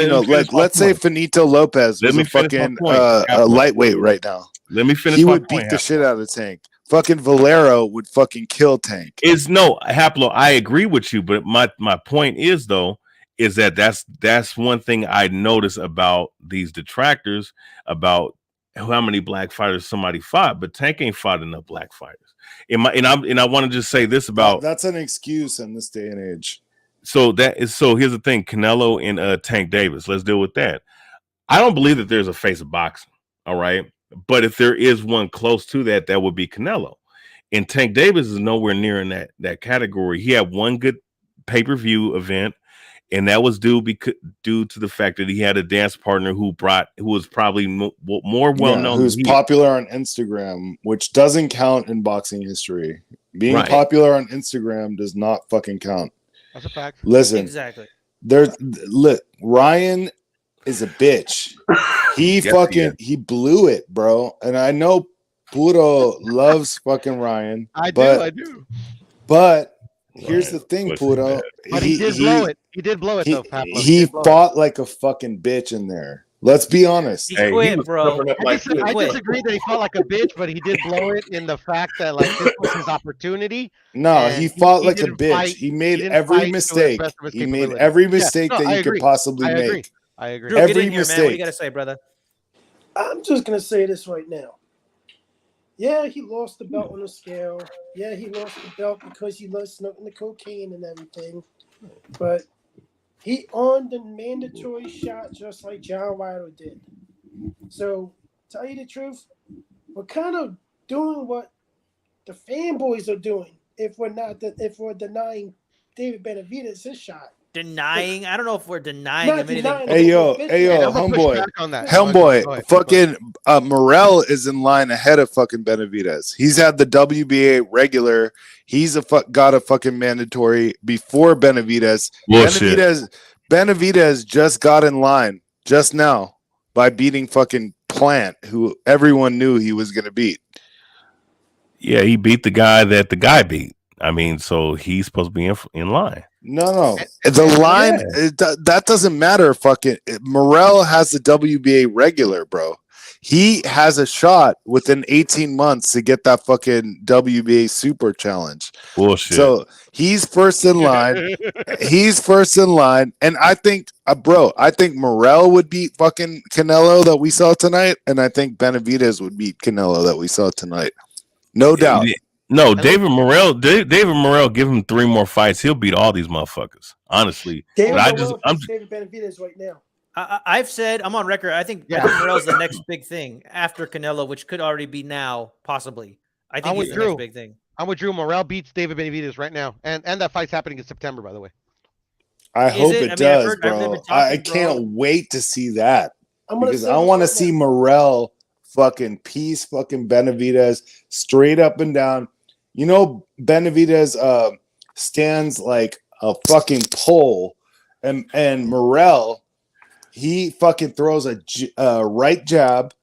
let's say Finito Lopez was a fucking lightweight right now. Let me finish. He would beat the shit out of Tank. Fucking Valero would fucking kill Tank. Haplo, I agree with you, but my point is though, is that that's one thing I notice about these detractors about how many black fighters somebody fought, but Tank ain't fought enough black fighters. And I want to just say this about that's an excuse in this day and age. So here's the thing: Canelo and Tank Davis. Let's deal with that. I don't believe that there's a face of boxing. All right, but if there is one close to that, that would be Canelo. And Tank Davis is nowhere near in that category. He had one good pay-per-view event, and that was due to the fact that he had a dance partner who was probably more well known. Who's popular on Instagram, which doesn't count in boxing history. Being popular on Instagram does not fucking count. That's a fact. Listen, Exactly. Ryan is a bitch. He blew it, bro. And I know Puro loves fucking Ryan. I do. But here's the thing, Puro. But he did blow it. He did blow it, though, Pablo. He fought like a fucking bitch in there. Let's be honest. He quit, bro. I disagree that he fought like a bitch, but he did blow it in the fact that like this was his opportunity. No, he fought like a bitch. He made every mistake. He made every mistake that you could possibly make. I agree. Drew, every get in here, mistake. man. What do you got to say, brother? I'm just gonna say this right now. Yeah, he lost the belt on the scale. Yeah, he lost the belt because he loves smoking the cocaine and everything. But he earned the mandatory shot just like John Ryder did. So, tell you the truth, we're kind of doing what the fanboys are doing if we're denying David Benavidez his shot. Denying? I don't know if we're denying him anything. Hey yo, homeboy, fucking Morrell is in line ahead of fucking Benavidez. He's had the WBA regular. He's got a fucking mandatory before Benavidez. Benavidez just got in line just now by beating fucking Plant, who everyone knew he was gonna beat. Yeah, he beat the guy that the guy beat. I mean, so he's supposed to be in line. No. The line, that doesn't matter. Fucking Morrell has the WBA regular, bro. He has a shot within 18 months to get that fucking WBA super challenge. Bullshit. So he's first in line. And I think, I think Morrell would beat fucking Canelo that we saw tonight. And I think Benavidez would beat Canelo that we saw tonight. No doubt. No, David Morrell, give him 3 more fights. He'll beat all these motherfuckers. Honestly. I'm David Benavidez right now. I've said, I'm on record, I think Morrell's the next big thing after Canelo, which could already be now, possibly. I think he's the next big thing. I'm with Drew. Morrell beats David Benavidez right now. And that fight's happening in September, by the way. I hope it does, bro. I can't wait to see that. Because I want to see Morrell fucking piece fucking Benavidez straight up and down. You know, Benavidez stands like a fucking pole, and Morrell, he fucking throws a right jab,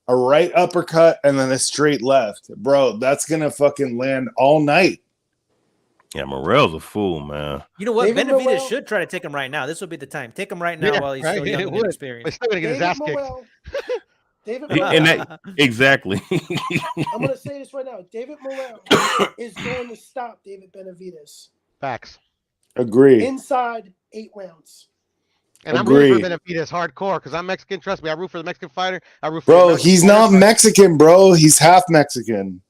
a right uppercut, and then a straight left. Bro, that's gonna fucking land all night. Yeah, Morrell's a fool, man. You know what? Benavidez should try to take him right now. This would be the time. Take him right now while he's still young and inexperienced. He's still gonna get his ass kicked. David Morrell. Exactly. I'm going to say this right now. David Morrell is going to stop David Benavidez. Facts. Agree. Inside 8 rounds. And I'm rooting for Benavidez hardcore because I'm Mexican. Trust me, I root for the Mexican fighter. I root for bro, he's not Mexican, bro. He's half Mexican.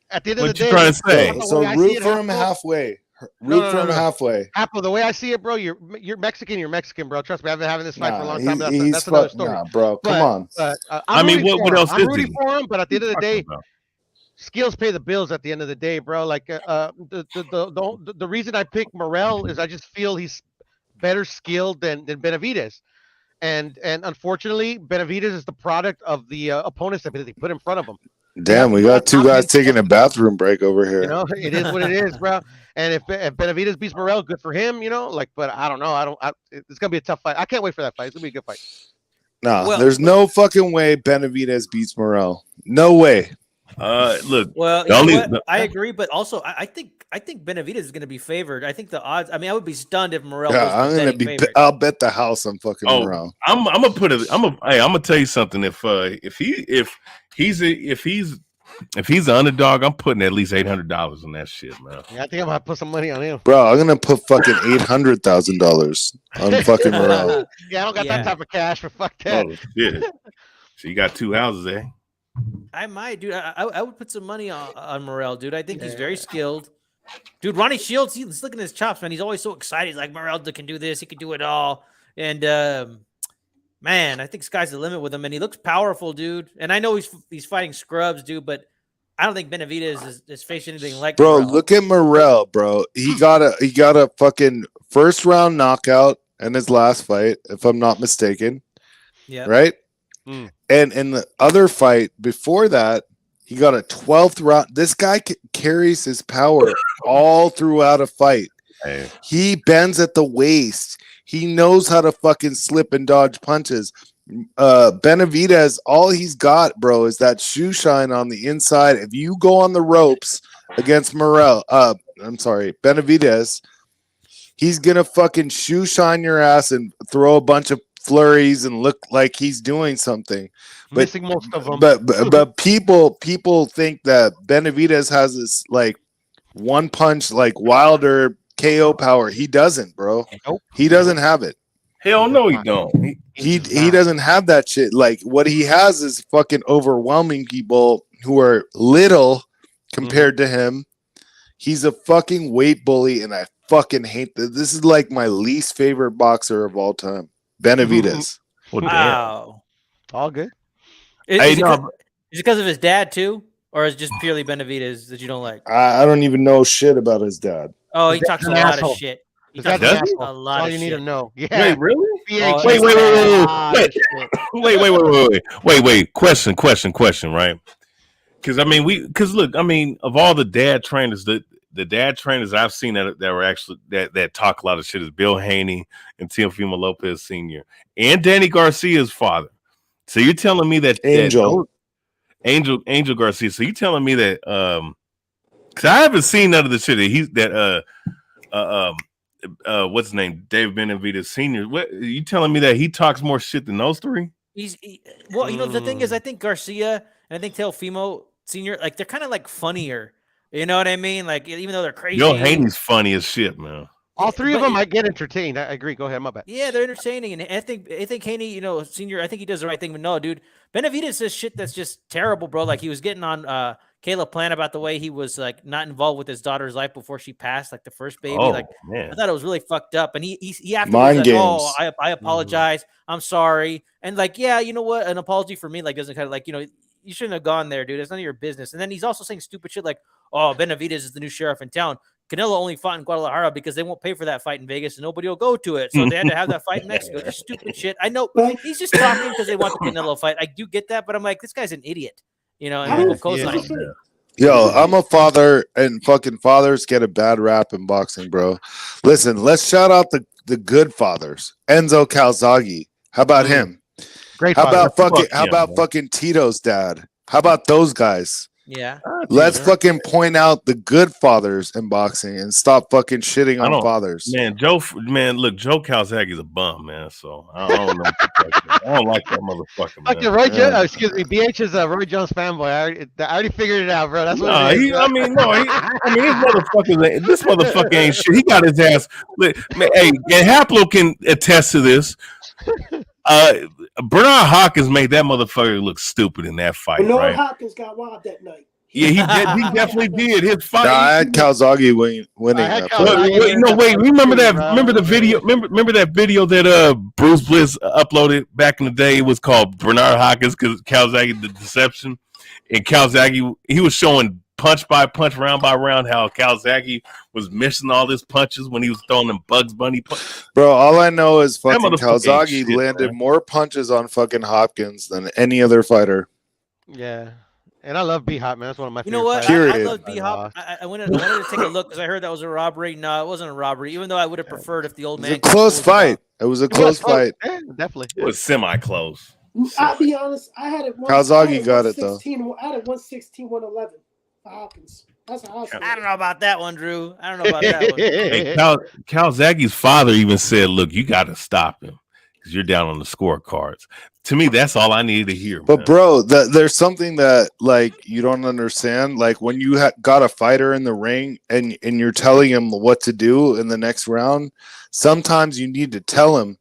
At the end of the day, what you trying to say? So root for him halfway. Root for him halfway. Apple, the way I see it, bro, you're Mexican, bro. Trust me, I've been having this fight for a long time. But that's another story. Nah, bro, come on. I mean, what else is he? I'm rooting for him, but at the end of the day, skills pay the bills. At the end of the day, bro. Like the reason I pick Morrell is I just feel he's better skilled than Benavidez, and unfortunately, Benavidez is the product of the opponents that they put in front of him. Damn, we got 2 guys taking a bathroom break over here. You know, it is what it is, bro. And if Benavidez beats Morrell, good for him, you know. Like, but I don't know. It's gonna be a tough fight. I can't wait for that fight. It's gonna be a good fight. Nah, there's no fucking way Benavidez beats Morrell. No way. Look. Well, I agree, but also I think Benavidez is going to be favored. I think the odds. I mean, I would be stunned if Morrell. Was I'll bet the house on fucking Morrell. I'm gonna put it. I'm gonna tell you something. If he's an underdog, I'm putting at least $800 on that shit, man. Yeah, I think I'm gonna put some money on him, bro. I'm gonna put fucking $800,000 on fucking Morrell. Yeah, I don't got that type of cash for fuck that. Oh, shit. So you got 2 houses, eh? I might, dude. I would put some money on Morrell, dude. I think he's very skilled. Dude, Ronnie Shields, he's looking at his chops, man. He's always so excited. He's like, Morrell can do this. He can do it all. And, man, I think sky's the limit with him. And he looks powerful, dude. And I know he's fighting scrubs, dude, but I don't think Benavidez is facing anything like bro. Morrell. Look at Morrell, bro. He got a fucking first round knockout in his last fight, if I'm not mistaken. Yeah. Right? Mm. And in the other fight before that, he got a 12th round. This guy carries his power all throughout a fight. Hey, He bends at the waist. He knows how to fucking slip and dodge punches. Benavidez, all he's got, bro, is that shoe shine on the inside. If you go on the ropes against Benavidez, he's gonna fucking shoe shine your ass and throw a bunch of flurries and look like he's doing something. But Missing most of them. but people think that Benavidez has this like one punch like Wilder KO power. He doesn't, bro. Nope. He doesn't have it. hell no, he don't. He doesn't have that shit. Like what he has is fucking overwhelming people who are little compared to him. He's a fucking weight bully, and I fucking hate this. This is like my least favorite boxer of all time, Benavidez. Well, damn. Wow. All good. Is it because of his dad too, or is it just purely Benavidez that you don't like? I don't even know shit about his dad. Oh, he His talks a dad's an lot asshole. of shit. He His talks dad's an Does he? asshole. a lot All of you need shit. to know. Yeah. Wait, really? BH. Wait, wait, Wait. wait. Question, right? Because I mean, of all the dad trainers, the dad trainers I've seen that were actually that talk a lot of shit is Bill Haney and Teofimo Lopez Sr. and Danny Garcia's father. So you're telling me that Angel Garcia. So you're telling me that because I haven't seen none of the shit what's his name, Dave Benavidez Sr. What you telling me that he talks more shit than those three? Well, you know, the thing is, I think Garcia and I think Teofimo Senior, like they're kind of like funnier. You know what I mean? Like even though they're crazy. Bill Haney's funny as shit, man. All three of but them, I get entertained. I agree. Go ahead, my bad. Yeah, they're entertaining, and I think Haney, you know, Senior, I think he does the right thing. But no, dude, Benavidez says shit that's just terrible, bro. Like he was getting on Caleb Plant about the way he was like not involved with his daughter's life before she passed, like the first baby. Oh like man, I thought it was really fucked up. And he afterwards Mind like, games. oh, I apologize, I'm sorry, and like, yeah, you know what, an apology for me like doesn't kind of like, you know, you shouldn't have gone there, dude. It's none of your business. And then he's also saying stupid shit like, oh, Benavidez is the new sheriff in town. Canelo only fought in Guadalajara because they won't pay for that fight in Vegas and nobody will go to it. So they had to have that fight in Mexico. Just stupid shit. I know he's just talking because they want the Canelo fight. I do get that, but I'm like, this guy's an idiot. You know, and people co-sign. Yo, I'm a father, and fucking fathers get a bad rap in boxing, bro. Listen, let's shout out the good fathers. Enzo Calzaghe. How about him? Great. How about father. fucking Tito's dad? How about those guys? Yeah. Let's fucking point out the good fathers in boxing and stop fucking shitting on fathers. Man, Joe Calzaghe's a bum, man. So I don't know. I don't like that motherfucker, man. Okay, Roy Jones. Excuse me. BH is a Roy Jones fanboy. I already figured it out, bro. That's what it is. This motherfucker ain't shit. He got his ass. Hey, and Haplo can attest to this. Bernard Hopkins made that motherfucker look stupid in that fight. Bernard right? Hopkins got wild that night. Yeah, he definitely did. His fight. I had Calzaghe winning that fight. Wait. Remember that? Remember the video? Remember that video that Bruce Bliss uploaded back in the day? It was called Bernard Hopkins because Calzaghe the Deception, and Calzaghe he was showing punch by punch, round by round, how Calzaghe was missing all his punches when he was throwing them Bugs Bunny punches. Bro, all I know is fucking motherfucker Calzaghe shit, landed man. more punches on fucking Hopkins than any other fighter. Yeah. And I love B-Hop, man. That's one of my You know favorite what? fighters. I love B-Hop. I wanted to take a look because I heard that was a robbery. No, it wasn't a robbery, even though I would have preferred if the old It man. was a close fight. It was a close fight. Yeah, definitely. It was semi-close. I'll be honest. I had it. Calzaghe got it, though. I had it 116, 111 for Hopkins. That's how I said I don't know about that one, Drew. I don't know about that one. Hey, Calzaghe's father even said, "Look, you got to stop him because you're down on the scorecards." To me, that's all I needed to hear. But man. bro, there's something that like you don't understand. Like when you got a fighter in the ring and you're telling him what to do in the next round, sometimes you need to tell him,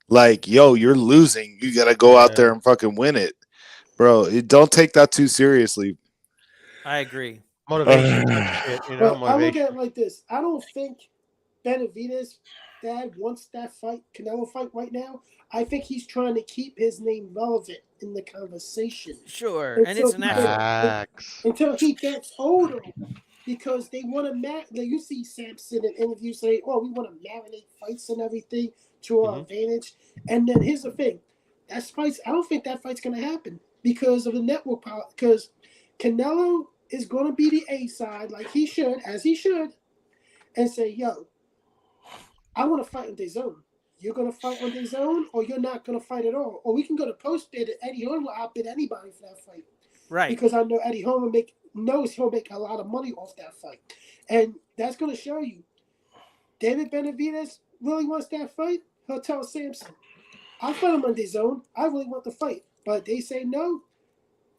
like, "Yo, you're losing. You gotta go out there and fucking win it, bro. Don't take that too seriously." I agree. Motivation. Shit, you know, But I look motivation. at it like this. I don't think Benavidez' dad wants that fight, Canelo fight right now. I think he's trying to keep his name relevant in the conversation. Sure, And and so it's an actual. Facts. Until he gets older, because they want to you see Sampson in interviews say, "Oh, we want to marinate fights and everything." to our advantage. And then here's the thing: that fight's. I don't think that fight's gonna happen because of the network power. Because Canelo is gonna be the A side, like he should, as he should, and say, "Yo, I want to fight on their zone. You're gonna fight on their zone, or you're not gonna fight at all. Or we can go to post bid. Eddie Hearn will outbid anybody for that fight, Right. because I know Eddie Hearn knows he'll make a lot of money off that fight, and that's gonna show you. David Benavidez really wants that fight. He'll tell Samson, "I'll fight him on their zone. I really want the fight," but they say no.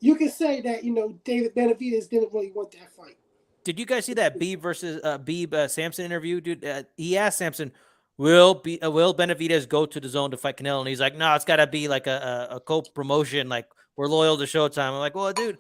You can say that David Benavidez didn't really want that fight. Did you guys see that Beeb versus Samson interview, dude? He asked Samson, "Will Benavidez go to the zone to fight Canelo?" And he's like, "No, it's got to be like a co-promotion. Like we're loyal to Showtime." I'm like, "Well, dude,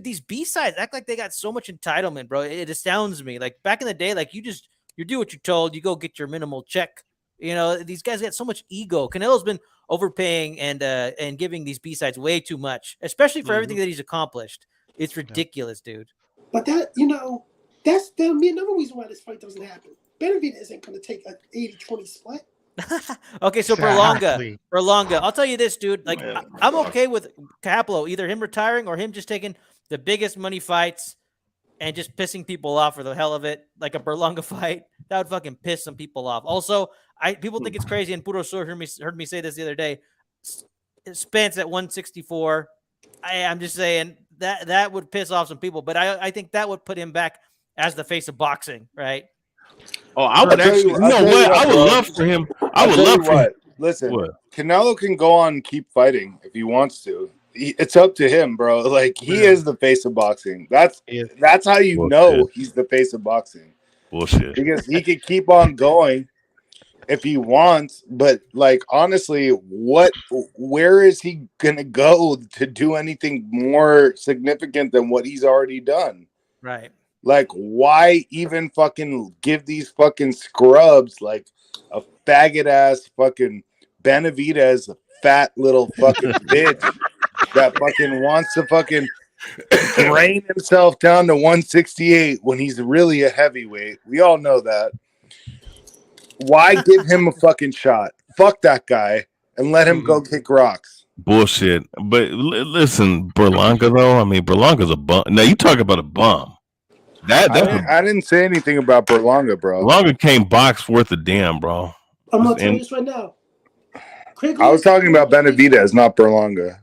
these B-sides act like they got so much entitlement, bro. It astounds me. Like back in the day, like you do what you're told. You go get your minimal check. These guys got so much ego. Canelo's been overpaying and giving these B-sides way too much, especially for everything that he's accomplished. It's ridiculous, dude." But that's the another reason why this fight doesn't happen. Benavidez isn't going to take an 80-20 split. Okay, so Exactly. Berlanga. I'll tell you this, dude. Like, I'm okay with Capello, either him retiring or him just taking the biggest money fights and just pissing people off for the hell of it, like a Berlanga fight. That would fucking piss some people off. Also, people think it's crazy, and Puro Sur heard me say this the other day. Spence at 164. I'm just saying that would piss off some people, but I think that would put him back as the face of boxing, right? Oh, I would actually. You know what? I would love for him. I would love for him. Listen, What? Canelo can go on and keep fighting if he wants to. It's up to him, bro. Like he is the face of boxing. That's how you know he's the face of boxing. Bullshit. Because he could keep on going if he wants, but like honestly, where is he gonna go to do anything more significant than what he's already done? Right. Like, why even fucking give these fucking scrubs like a faggot ass fucking Benavidez, a fat little fucking bitch that fucking wants to fucking drain himself down to 168 when he's really a heavyweight? We all know that. Why give him a fucking shot? Fuck that guy and let him go kick rocks. Bullshit. But listen, Berlanga though. I mean, Berlanga's a bum. Now you talk about a bum. I didn't say anything about Berlanga, bro. Berlanga can't box worth a damn, bro. I'm gonna tell you this right now. I was talking about Benavidez, not Berlanga.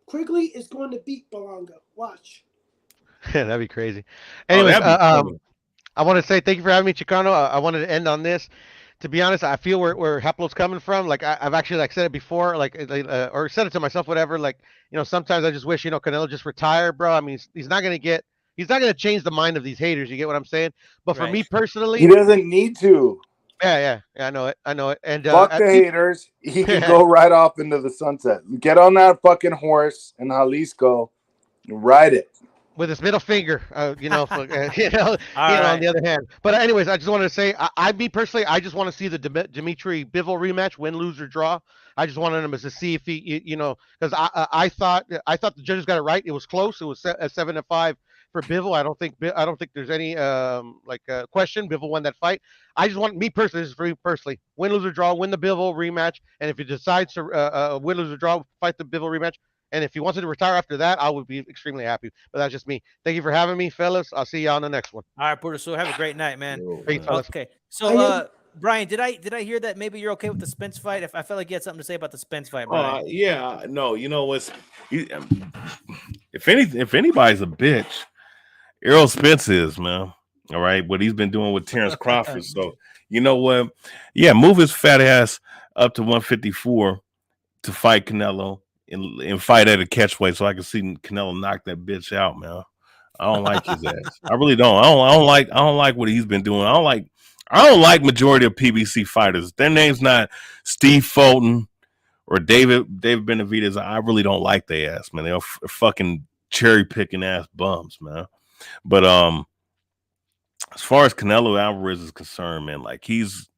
Quigley is going to beat Berlanga. Watch. That'd be crazy. Anyways, I want to say thank you for having me, Chicano. I wanted to end on this. To be honest, I feel where Haplo's coming from. Like I've actually said it before, or said it to myself, whatever. Like sometimes I just wish Canelo just retire, bro. I mean, he's not gonna change the mind of these haters. You get what I'm saying? But for me personally, he doesn't need to. Yeah, I know it. And fuck the haters. He can go right off into the sunset. Get on that fucking horse in Jalisco, and ride it with his middle finger, on the other hand. But anyways, I just wanted to say, I I just want to see the Dimitri Bivol rematch, win, lose, or draw. I just wanted him to see if he, because I thought the judges got it right. It was close. It was 7-5 for Bivol. I don't think there's any question. Bivol won that fight. I just want this is for me personally, win, lose, or draw, win the Bivol rematch, and if he decides to win, lose, or draw, fight the Bivol rematch. And if he wanted to retire after that, I would be extremely happy. But that's just me. Thank you for having me, fellas. I'll see you on the next one. All right, Puerto. So have a great night, man. Okay. So, Brian, did I hear that maybe you're okay with the Spence fight? If I felt like you had something to say about the Spence fight, Brian. Yeah. No, you know what's if anybody's a bitch, Errol Spence is, man. All right, what he's been doing with Terrence Crawford. So you know what? Yeah, move his fat ass up to 154 to fight Canelo. And fight at a catchweight so I can see Canelo knock that bitch out, man. I don't like his ass. I really don't. I don't like what he's been doing. I don't like majority of PBC fighters. Their name's not Steve Fulton or David Benavidez. I really don't like their ass, man. They're fucking cherry picking ass bums, man. But as far as Canelo Alvarez is concerned, man, like it is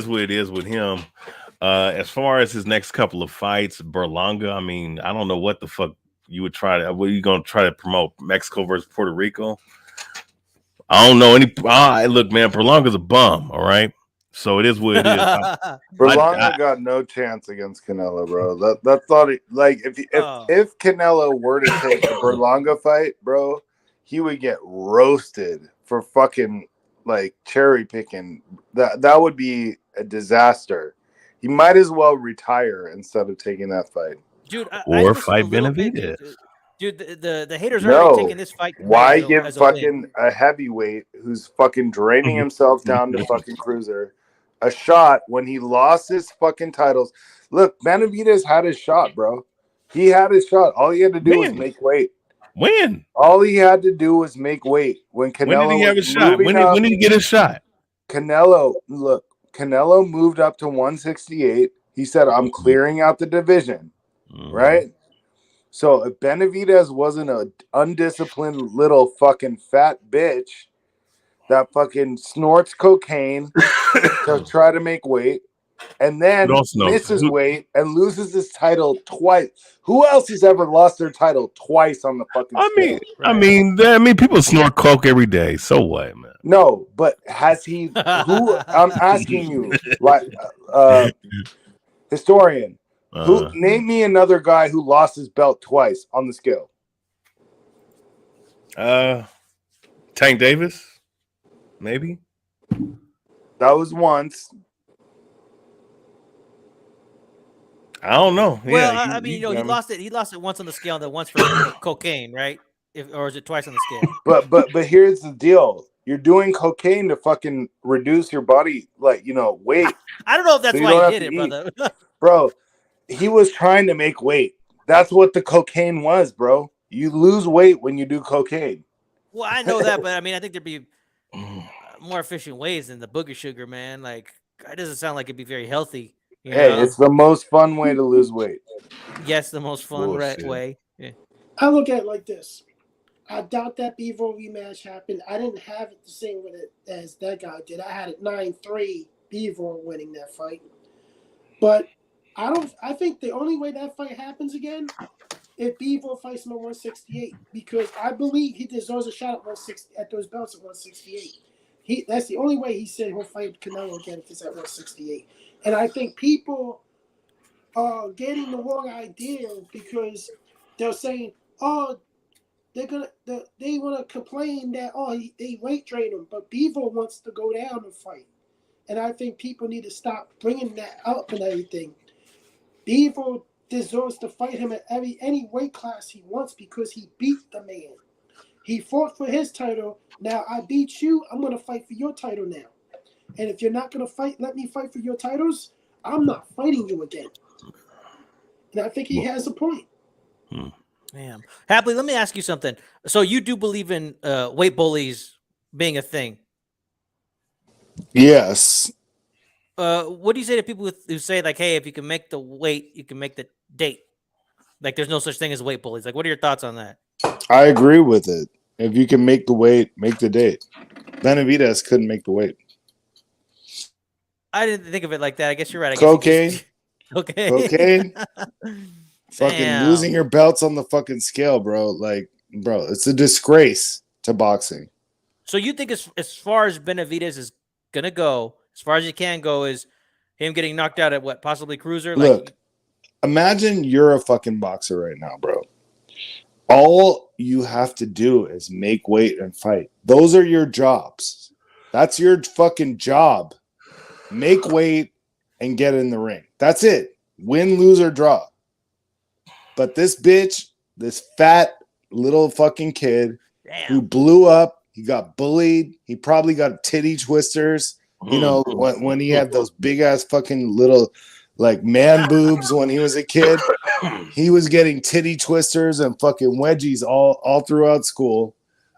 what it is with him. As far as his next couple of fights, Berlanga, I mean, I don't know what the fuck you would try to. What are you going to try to promote? Mexico versus Puerto Rico? I don't know any. Look, man, Berlanga's a bum. All right, so it is what it is. Berlanga got no chance against Canelo, bro. That's not like if Canelo were to take a Berlanga fight, bro, he would get roasted for fucking like cherry picking. That would be a disaster. He might as well retire instead of taking that fight. Dude, Or I fight listened a little bit, Benavidez. dude. The haters are already taking this fight Why as give a win. fucking a heavyweight who's fucking draining himself down to fucking cruiser a shot when he lost his fucking titles? Look, Benavidez had his shot, bro. He had his shot. All he had to do was make weight. When? All he had to do was make weight. When Canelo did he have a shot? When did he get a shot? Canelo moved up to 168. He said, I'm clearing out the division. Right? So if Benavidez wasn't an undisciplined little fucking fat bitch that fucking snorts cocaine to try to make weight and then misses weight and loses his title twice. Who else has ever lost their title twice on the fucking scale? I mean, people snort coke every day. So what, man? No, but has he? Who? I'm asking you, like, historian. Who? Name me another guy who lost his belt twice on the scale. Tank Davis, maybe. That was once. I don't know. Well, I mean, he lost it. He lost it once on the scale, and then once for cocaine, right? Or is it twice on the scale? But here's the deal: you're doing cocaine to fucking reduce your body, like weight. I don't know if that's why he did it, brother. Bro, he was trying to make weight. That's what the cocaine was, bro. You lose weight when you do cocaine. Well, I know that, but I mean, I think there'd be more efficient ways than the booger sugar, man. Like, it doesn't sound like it'd be very healthy. Hey, it's the most fun way to lose weight. Yes, the most fun way. Yeah. I look at it like this. I doubt that Bivol rematch happened. I didn't have it the same with it as that guy did. I had it 9-3, Bivol winning that fight. But I think the only way that fight happens again if Bivol fights him at 168, because I believe he deserves a shot at 160 at those belts at 168. That's the only way he said he'll fight Canelo again if it's at 168. And I think people are getting the wrong idea because they're saying, oh, they want to complain that they weight train him, but Bivol wants to go down and fight. And I think people need to stop bringing that up and everything. Bivol deserves to fight him at any weight class he wants because he beat the man. He fought for his title. Now I beat you. I'm going to fight for your title now. And if you're not going to let me fight for your titles, I'm not fighting you again. And I think he has a point. Damn. Happily, let me ask you something. So you do believe in weight bullies being a thing? Yes. What do you say to people who say, like, hey, if you can make the weight, you can make the date? Like, there's no such thing as weight bullies. Like, what are your thoughts on that? I agree with it. If you can make the weight, make the date. Benavidez couldn't make the weight. I didn't think of it like that. I guess you're right. Cocaine. Cocaine. Fucking losing your belts on the fucking scale, bro. Like, bro, it's a disgrace to boxing. So you think as far as Benavidez is gonna go, as far as he can go, is him getting knocked out at what, possibly cruiser? Look, imagine you're a fucking boxer right now, bro. All you have to do is make weight and fight. Those are your jobs. That's your fucking job. Make weight and get in the ring. That's it. Win, lose, or draw. But this bitch, this fat little fucking kid who blew up, he got bullied. He probably got titty twisters. You know, when he had those big ass fucking little like man boobs when he was a kid, he was getting titty twisters and fucking wedgies all throughout school.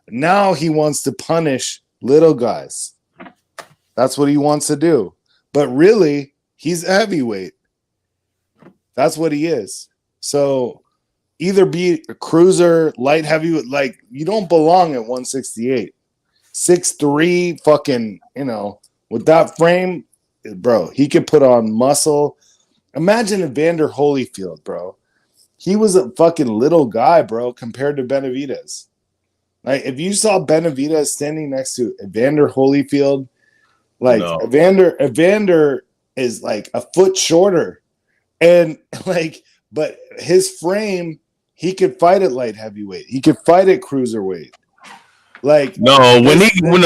Now he wants to punish little guys. That's what he wants to do. But really, he's a heavyweight. That's what he is. So either be a cruiser, light heavyweight, like you don't belong at 168. 6'3", fucking, with that frame, bro, he could put on muscle. Imagine Evander Holyfield, bro. He was a fucking little guy, bro, compared to Benavidez. Like if you saw Benavidez standing next to Evander Holyfield, like No. Evander is like a foot shorter, and like, but his frame, he could fight at light heavyweight. He could fight at cruiserweight. Like No, when this he no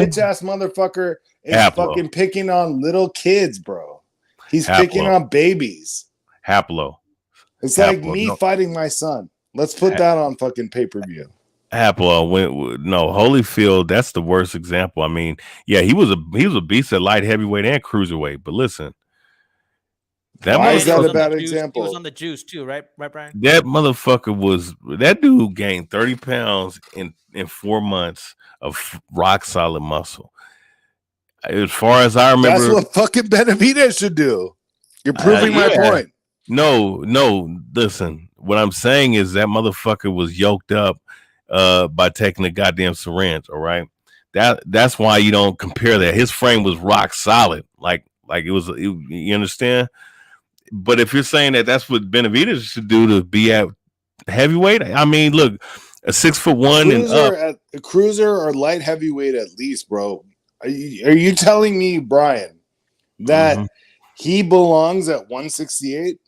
bitch ass motherfucker is Haplo. fucking picking on little kids, bro. He's Haplo. picking on babies. Haplo. It's Haplo, like me no. fighting my son. Let's put that on fucking pay-per-view. Haplo no Holyfield. That's the worst example. I mean, yeah, he was a beast at light heavyweight and cruiserweight. But listen, Why is that a bad He example? was on the juice too, right, Brian? that motherfucker that dude gained 30 pounds in 4 months of rock solid muscle. As far as I remember, That's what fucking Benavidez should do. You're proving my yeah. point. No, listen. What I'm saying is that motherfucker was yoked up by taking the goddamn syringe, all right? That's why you don't compare that. His frame was rock solid. Like it was, you understand? But if you're saying that that's what Benavidez should do to be at heavyweight, I mean, look, a 6'1" and up. At a cruiser or light heavyweight at least, bro. Are you telling me, Brian, that he belongs at 168?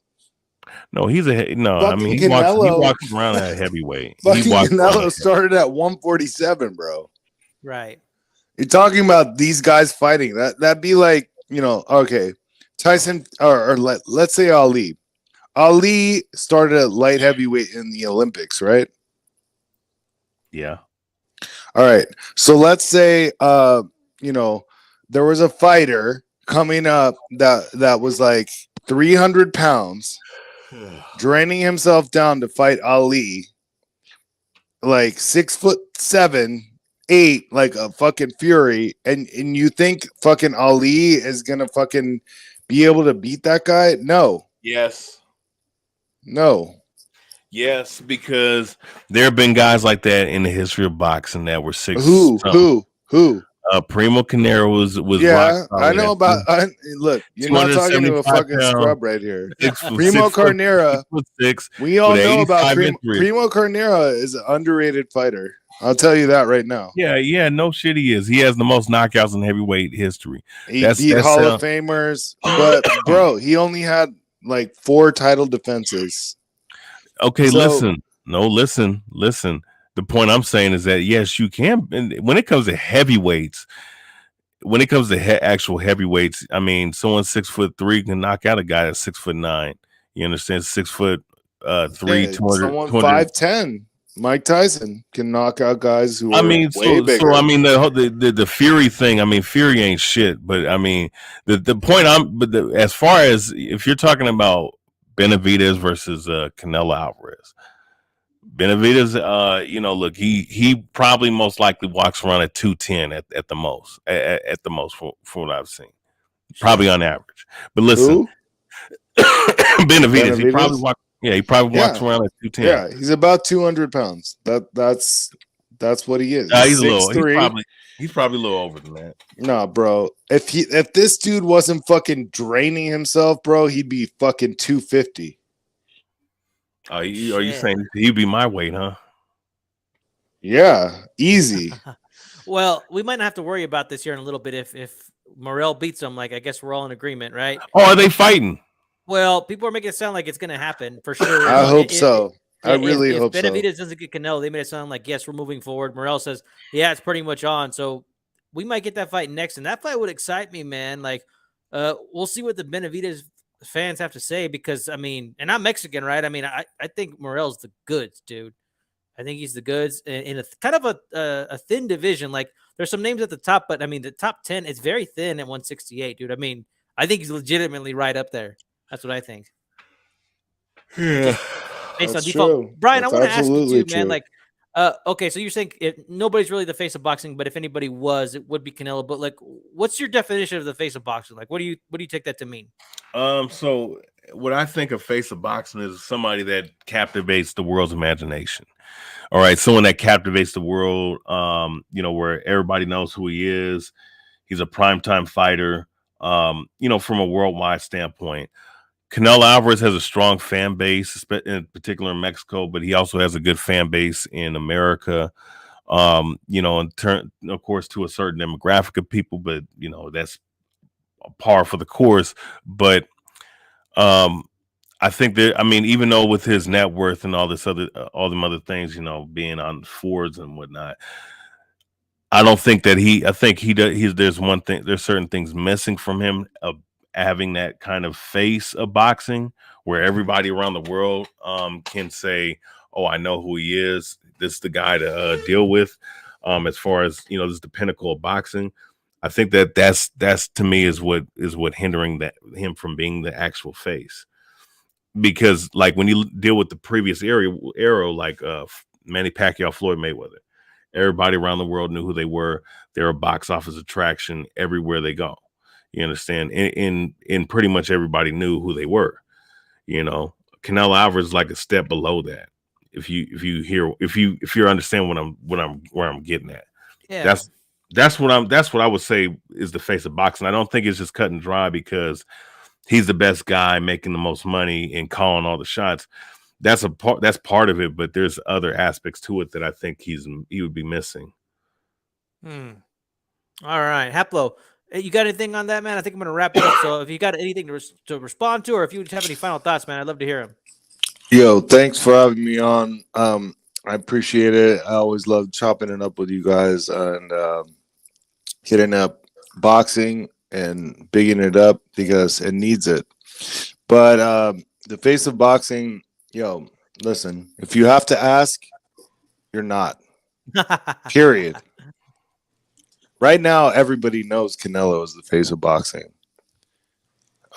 No, he's a no. Fucking I mean, he walks around at heavyweight. Fucking Canelo started at 147, bro. Right. You're talking about these guys fighting. That'd be like, okay, Tyson or let's say Ali. Ali started at light heavyweight in the Olympics, right? Yeah. All right. So let's say there was a fighter coming up that was like 300 pounds, draining himself down to fight Ali, like 6'7", 8, like a fucking fury, and you think fucking Ali is gonna fucking be able to beat that guy? No. Yes. No. Yes, because there have been guys like that in the history of boxing that were 6. Who? Primo Canero was yeah, I know about. Look, you're not talking to a fucking scrub right here. Primo Carnera, 6'6". We all know about Primo Carnera is an underrated fighter. I'll tell you that right now. Yeah, no shit, he is. He has the most knockouts in heavyweight history. He beat Hall of Famers, but bro, he only had like 4 title defenses. Okay, listen. The point I'm saying is that yes, you can. When it comes to heavyweights, actual heavyweights, I mean, someone 6'3" can knock out a guy that's 6'9". You understand? 6'3", 200. Someone 5'10". Mike Tyson can knock out guys who are way bigger. So I mean the Fury thing. I mean, Fury ain't shit, but I mean the point as far as if you're talking about Benavidez versus Canelo Alvarez. Benavidez, look, he probably most likely walks around at 210 at the most, at the most for what I've seen, probably on average. But listen, Benavidez, he probably walks around at 210. Yeah, he's about 200 pounds. That's what he is. He's a little. He's probably a little over than that. No, bro. If this dude wasn't fucking draining himself, bro, he'd be fucking 250. Are you saying he'd be my weight, huh? Yeah, easy. Well, we might not have to worry about this here in a little bit if Morrell beats him. Like, I guess we're all in agreement, right? Oh, are they fighting? Well, people are making it sound like it's going to happen for sure. I hope so. I really hope so. If Benavidez doesn't get Canelo, they made it sound like, yes, we're moving forward. Morrell says, yeah, it's pretty much on. So we might get that fight next. And that fight would excite me, man. Like, we'll see what the Benavidez fans have to say because, I mean, and I'm Mexican, right? I mean, I think Morrell's the goods, dude. I think he's the goods in a kind of a thin division. Like, there's some names at the top, but, I mean, the top 10 is very thin at 168, dude. I mean, I think he's legitimately right up there. That's what I think. Yeah. Based on That's default. true. Brian, That's I want to ask you too, man. true. Like, okay, so you're saying if nobody's really the face of boxing, but if anybody was, it would be Canelo. But like, what's your definition of the face of boxing? Like, what do you take that to mean? So what I think of face of boxing is somebody that captivates the world's imagination. All right, someone that captivates the world. Where everybody knows who he is. He's a primetime fighter. From a worldwide standpoint. Canelo Alvarez has a strong fan base, in particular in Mexico, but he also has a good fan base in America. You know, in turn, of course, to a certain demographic of people, but you know, that's par for the course. But um, I think that, I mean, even though with his net worth and all this other, all them other things, you know, being on Fords and whatnot, I don't think that I think he does. There's one thing. There's certain things missing from him of having that kind of face of boxing, where everybody around the world can say, "Oh, I know who he is. This is the guy to deal with." As far as you know, this is the pinnacle of boxing. I think that that's to me is what hindering that him from being the actual face. Because like when you deal with the previous era like Manny Pacquiao, Floyd Mayweather. Everybody around the world knew who they were. They're a box office attraction everywhere they go. You understand? In pretty much everybody knew who they were. You know, Canelo Alvarez is like a step below that. If you understand where I'm getting at. Yeah. That's what I would say is the face of boxing. I don't think it's just cut and dry because he's the best guy making the most money and calling all the shots. That's part of it, but there's other aspects to it that I think he would be missing. All right, Haplo, you got anything on that, man? I think I'm gonna wrap it up. So if you got anything to respond to, or if you just have any final thoughts, man, I'd love to hear them. Yo, thanks for having me on. I appreciate it. I always love chopping it up with you guys and hitting up boxing and bigging it up because it needs it. But the face of boxing, yo, listen, if you have to ask, you're not. Period. Right now, everybody knows Canelo is the face of boxing.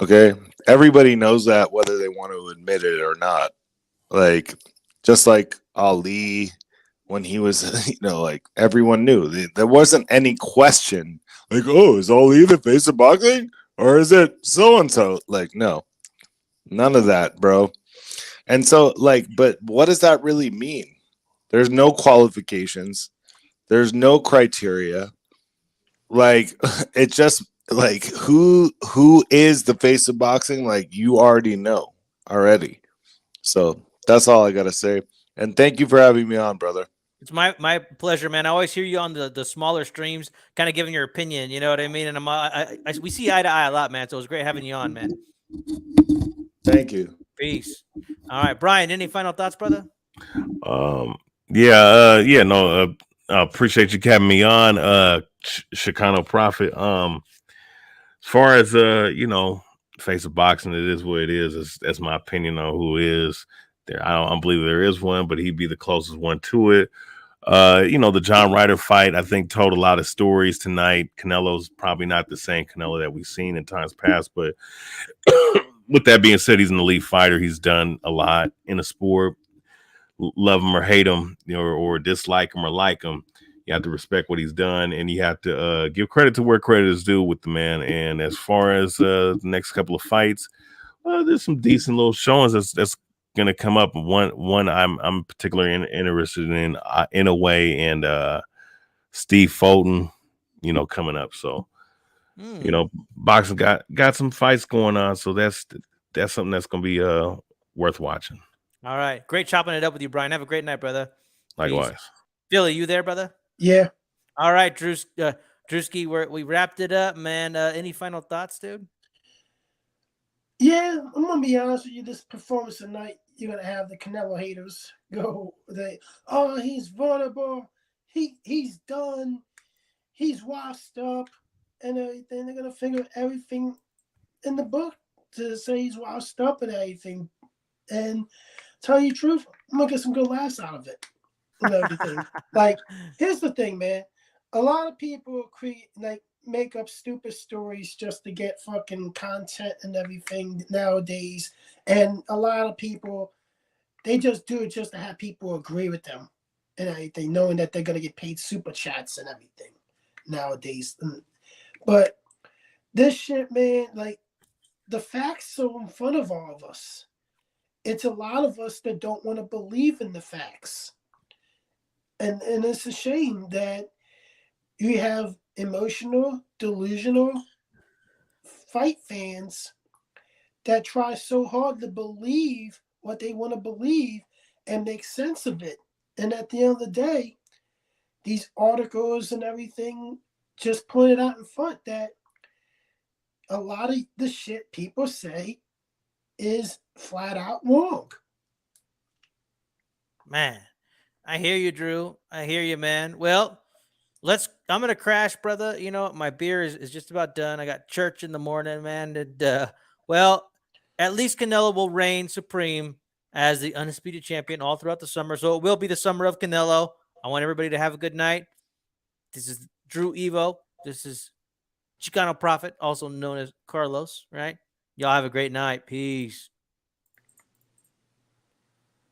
Okay? Everybody knows that whether they want to admit it or not. Like, just like Ali, when he was, like everyone knew. There wasn't any question. Like, oh, is Ali the face of boxing? Or is it so and so? Like, no, none of that, bro. And so, like, but what does that really mean? There's no qualifications, there's no criteria. Like, it just like who is the face of boxing? Like, you already know already. So that's all I gotta say. And thank you for having me on, brother. It's my pleasure, man. I always hear you on the smaller streams, kind of giving your opinion. You know what I mean? And we see eye to eye a lot, man. So it was great having you on, man. Thank you. Peace. All right, Brian. Any final thoughts, brother? No, appreciate you having me on, Chicano Prophet. As far as face of boxing, it is what it is. That's my opinion on who is there. I don't believe there is one, but he'd be the closest one to it. The John Ryder fight, I think, told a lot of stories tonight. Canelo's probably not the same Canelo that we've seen in times past, but with that being said, he's an elite fighter. He's done a lot in the sport. Love him or hate him, or dislike him or like him, you have to respect what he's done, and you have to give credit to where credit is due with the man. And as far as the next couple of fights, there's some decent little showings that's going to come up. One I'm particularly interested in a way, and Steve Fulton, coming up. So boxing got some fights going on, so that's something that's going to be worth watching. All right. Great chopping it up with you, Brian. Have a great night, brother. Likewise. Peace. Billy, you there, brother? Yeah. All right, Drewski, we wrapped it up, man. Any final thoughts, dude? Yeah, I'm gonna be honest with you. This performance tonight, you're gonna have the Canelo haters go. He's vulnerable. He's done. He's washed up and everything. They're gonna figure everything in the book to say he's washed up and everything. And tell you the truth, I'm gonna get some good laughs out of it and everything. Like, here's the thing, man. A lot of people make up stupid stories just to get fucking content and everything nowadays. And a lot of people, they just do it just to have people agree with them and everything, knowing that they're gonna get paid super chats and everything nowadays. But this shit, man, like, the facts are in front of all of us. It's a lot of us that don't want to believe in the facts. And it's a shame that you have emotional, delusional fight fans that try so hard to believe what they want to believe and make sense of it. And at the end of the day, these articles and everything just pointed out in front that a lot of the shit people say is flat out wrong. Man, I hear you, Drew. I hear you, man. Well, I'm gonna crash, brother. You know, my beer is just about done. I got church in the morning, man. And well, at least Canelo will reign supreme as the undisputed champion all throughout the summer. So it will be the summer of Canelo. I want everybody to have a good night. This is Drew Evo. This is Chicano Prophet, also known as Carlos, right? Y'all have a great night. Peace.